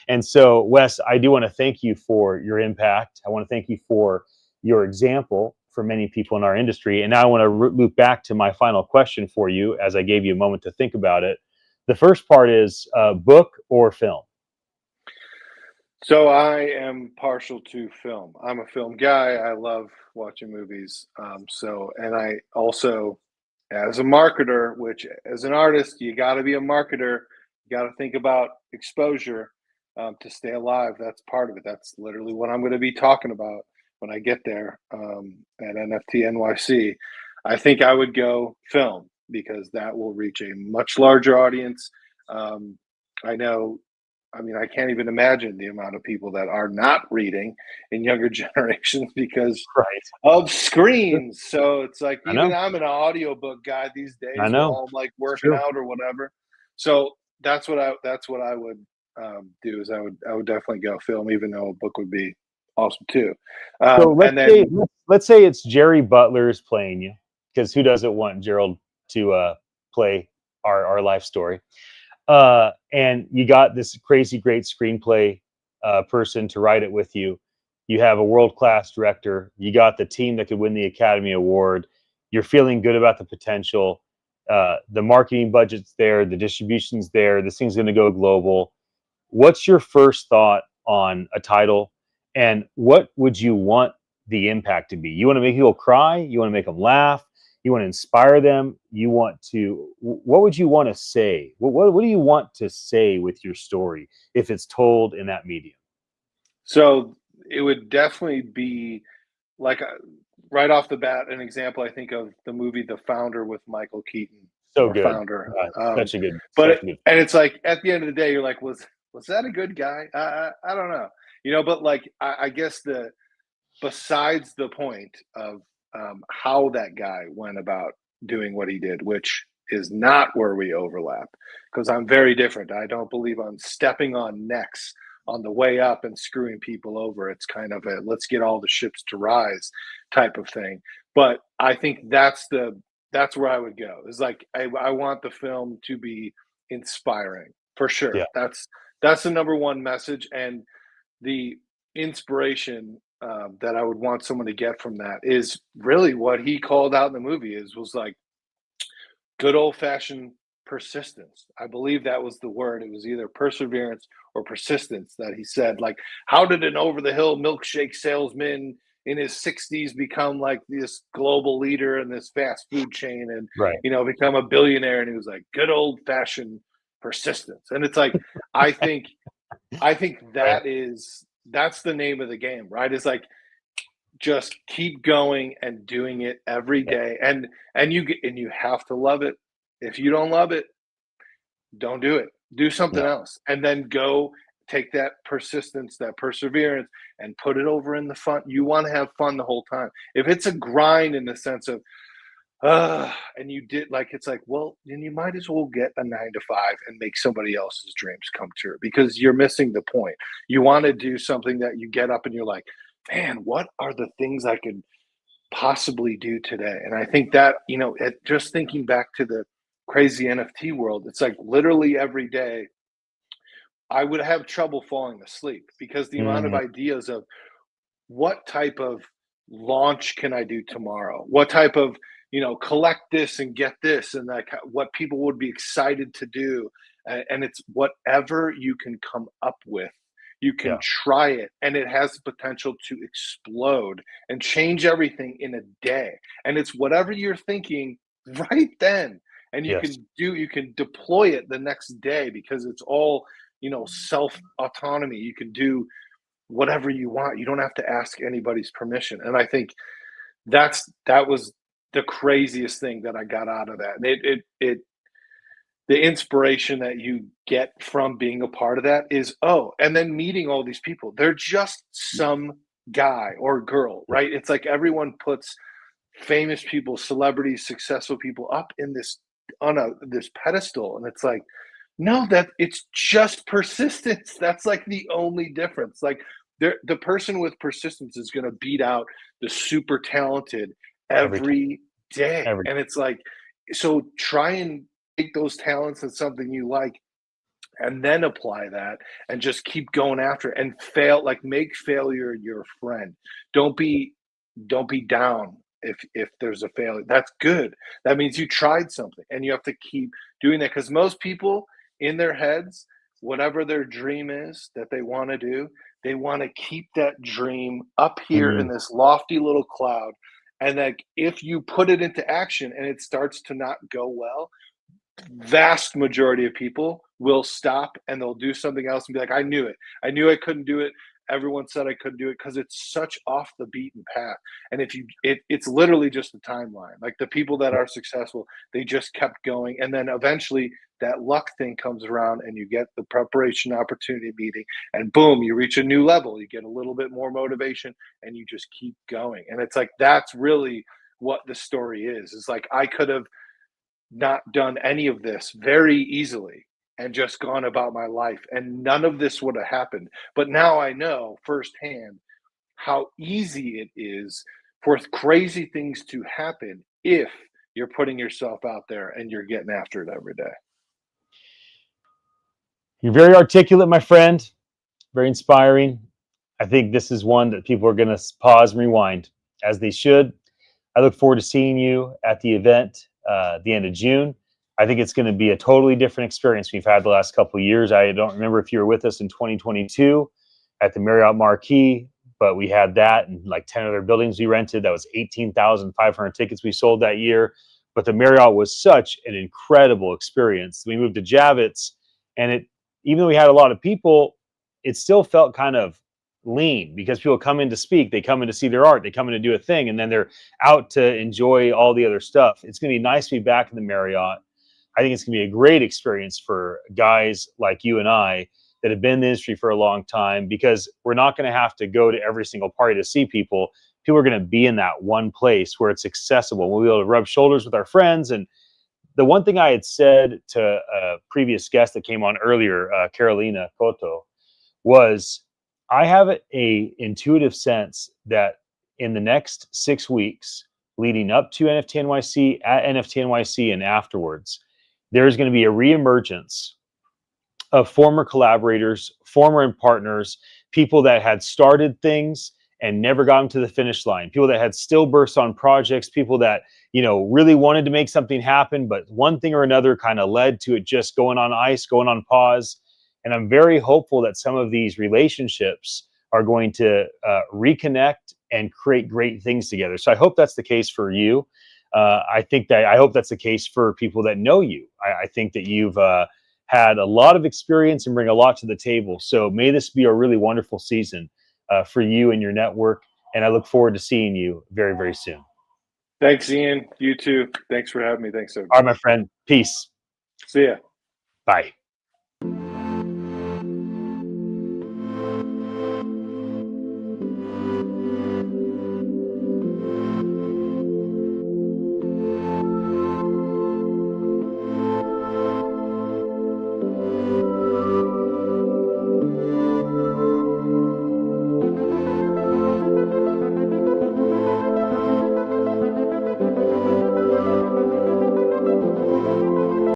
And so, Wes, I do want to thank you for your impact. I want to thank you for your example for many people in our industry. And now I want to loop back to my final question for you, as I gave you a moment to think about it. The first part is book or film? So I am partial to film. I'm a film guy. I love watching movies. And I also, as a marketer, which as an artist, you got to be a marketer. You got to think about exposure to stay alive. That's part of it. That's literally what I'm going to be talking about when I get there at NFT.NYC. I think I would go film because that will reach a much larger audience. I can't even imagine the amount of people that are not reading in younger generations because of screens. So it's like, even I'm an audiobook guy these days while I'm like working out or whatever. So that's what I would do, is I would definitely go film, even though a book would be awesome too. So let's say it's Jerry Butler's playing you, because who doesn't want Gerald to play our life story? And you got this crazy great screenplay person to write it with you. You have a world-class director. You got the team that could win the Academy Award. You're feeling good about the potential. The marketing budget's there. The distribution's there. This thing's going to go global. What's your first thought on a title? And what would you want the impact to be? You want to make people cry? You want to make them laugh? You want to inspire them? What would you want to say? What do you want to say with your story if it's told in that medium? So it would definitely be like, right off the bat, an example, I think, of the movie The Founder with Michael Keaton. So good. Founder. Such a good. And it's like, at the end of the day, you're like, was that a good guy? I don't know. But like, I guess besides the point of how that guy went about doing what he did, which is not where we overlap, because I'm very different. I don't believe on stepping on necks on the way up and screwing people over. It's kind of a let's get all the ships to rise type of thing. But I think that's where I would go. Is like, I want the film to be inspiring for sure. Yeah. That's the number one message, and the inspiration that I would want someone to get from that is really what he called out in the movie was like good old fashioned persistence. I believe that was the word. It was either perseverance or persistence that he said. Like, how did an over the hill milkshake salesman in his 60s become like this global leader in this fast food chain and become a billionaire? And he was like, good old fashioned persistence. And it's like, I think that's the name of the game, right? It's like, just keep going and doing it every day. And you have to love it. If you don't love it, don't do it. Do something else. And then go take that persistence, that perseverance, and put it over in the fun. You want to have fun the whole time. If it's a grind in the sense of, and you did, like, it's like, well, then you might as well get a 9-to-5 and make somebody else's dreams come true, because you're missing the point. You want to do something that you get up and you're like, man, what are the things I could possibly do today? And I think that, just thinking back to the crazy NFT world, it's like literally every day I would have trouble falling asleep, because the amount of ideas of what type of launch can I do tomorrow? What type of, collect this and get this, and like what people would be excited to do. And it's whatever you can come up with. You can try it, and it has the potential to explode and change everything in a day. And it's whatever you're thinking right then. And you can deploy it the next day, because it's all, self autonomy. You can do whatever you want. You don't have to ask anybody's permission. And I think that was the craziest thing that I got out of that. And the inspiration that you get from being a part of that is, and then meeting all these people. They're just some guy or girl, right? It's like everyone puts famous people, celebrities, successful people up in this pedestal, and it's like, no, that it's just persistence. That's like the only difference. Like the person with persistence is going to beat out the super talented every day. And it's like, so try and take those talents and something you like, and then apply that and just keep going after it, and make failure your friend. Don't be down if there's a failure. That's good. That means you tried something, and you have to keep doing that, because most people in their heads, whatever their dream is that they want to do, they want to keep that dream up here in this lofty little cloud. And like, if you put it into action and it starts to not go well, vast majority of people will stop and they'll do something else and be like, I knew it. I knew I couldn't do it. Everyone said I couldn't do it, because it's such off the beaten path. And if it's literally just a timeline. Like the people that are successful, they just kept going. And then eventually that luck thing comes around, and you get the preparation opportunity meeting, and boom, you reach a new level. You get a little bit more motivation, and you just keep going. And it's like, that's really what the story is. It's like, I could have not done any of this very easily and just gone about my life, and none of this would have happened. But now I know firsthand how easy it is for crazy things to happen if you're putting yourself out there and you're getting after it every day. You're very articulate, my friend. Very inspiring. I think this is one that people are going to pause and rewind, as they should. I look forward to seeing you at the event at the end of June. I think it's going to be a totally different experience we've had the last couple of years. I don't remember if you were with us in 2022 at the Marriott Marquis, but we had that and like 10 other buildings we rented. That was 18,500 tickets we sold that year. But the Marriott was such an incredible experience. We moved to Javits, and even though we had a lot of people, it still felt kind of lean, because people come in to speak, they come in to see their art, they come in to do a thing, and then they're out to enjoy all the other stuff. It's going to be nice to be back in the Marriott. I think it's going to be a great experience for guys like you and I that have been in the industry for a long time, because we're not going to have to go to every single party to see people. People are going to be in that one place where it's accessible. We'll be able to rub shoulders with our friends. And the one thing I had said to a previous guest that came on earlier, Carolina Cotto, was I have a intuitive sense that in the next 6 weeks leading up to NFT.NYC, at NFT.NYC, and afterwards, there's going to be a reemergence of former collaborators, former partners, people that had started things and never got them to the finish line, people that had stillbursts on projects, people that, really wanted to make something happen, but one thing or another kind of led to it just going on ice, going on pause. And I'm very hopeful that some of these relationships are going to reconnect and create great things together. So I hope that's the case for you. I hope that's the case for people that know you. I think that you've had a lot of experience and bring a lot to the table. So may this be a really wonderful season for you and your network. And I look forward to seeing you very, very soon. Thanks, Ian. You too. Thanks for having me. Thanks, everybody. All right, my friend. Peace. See ya. Bye.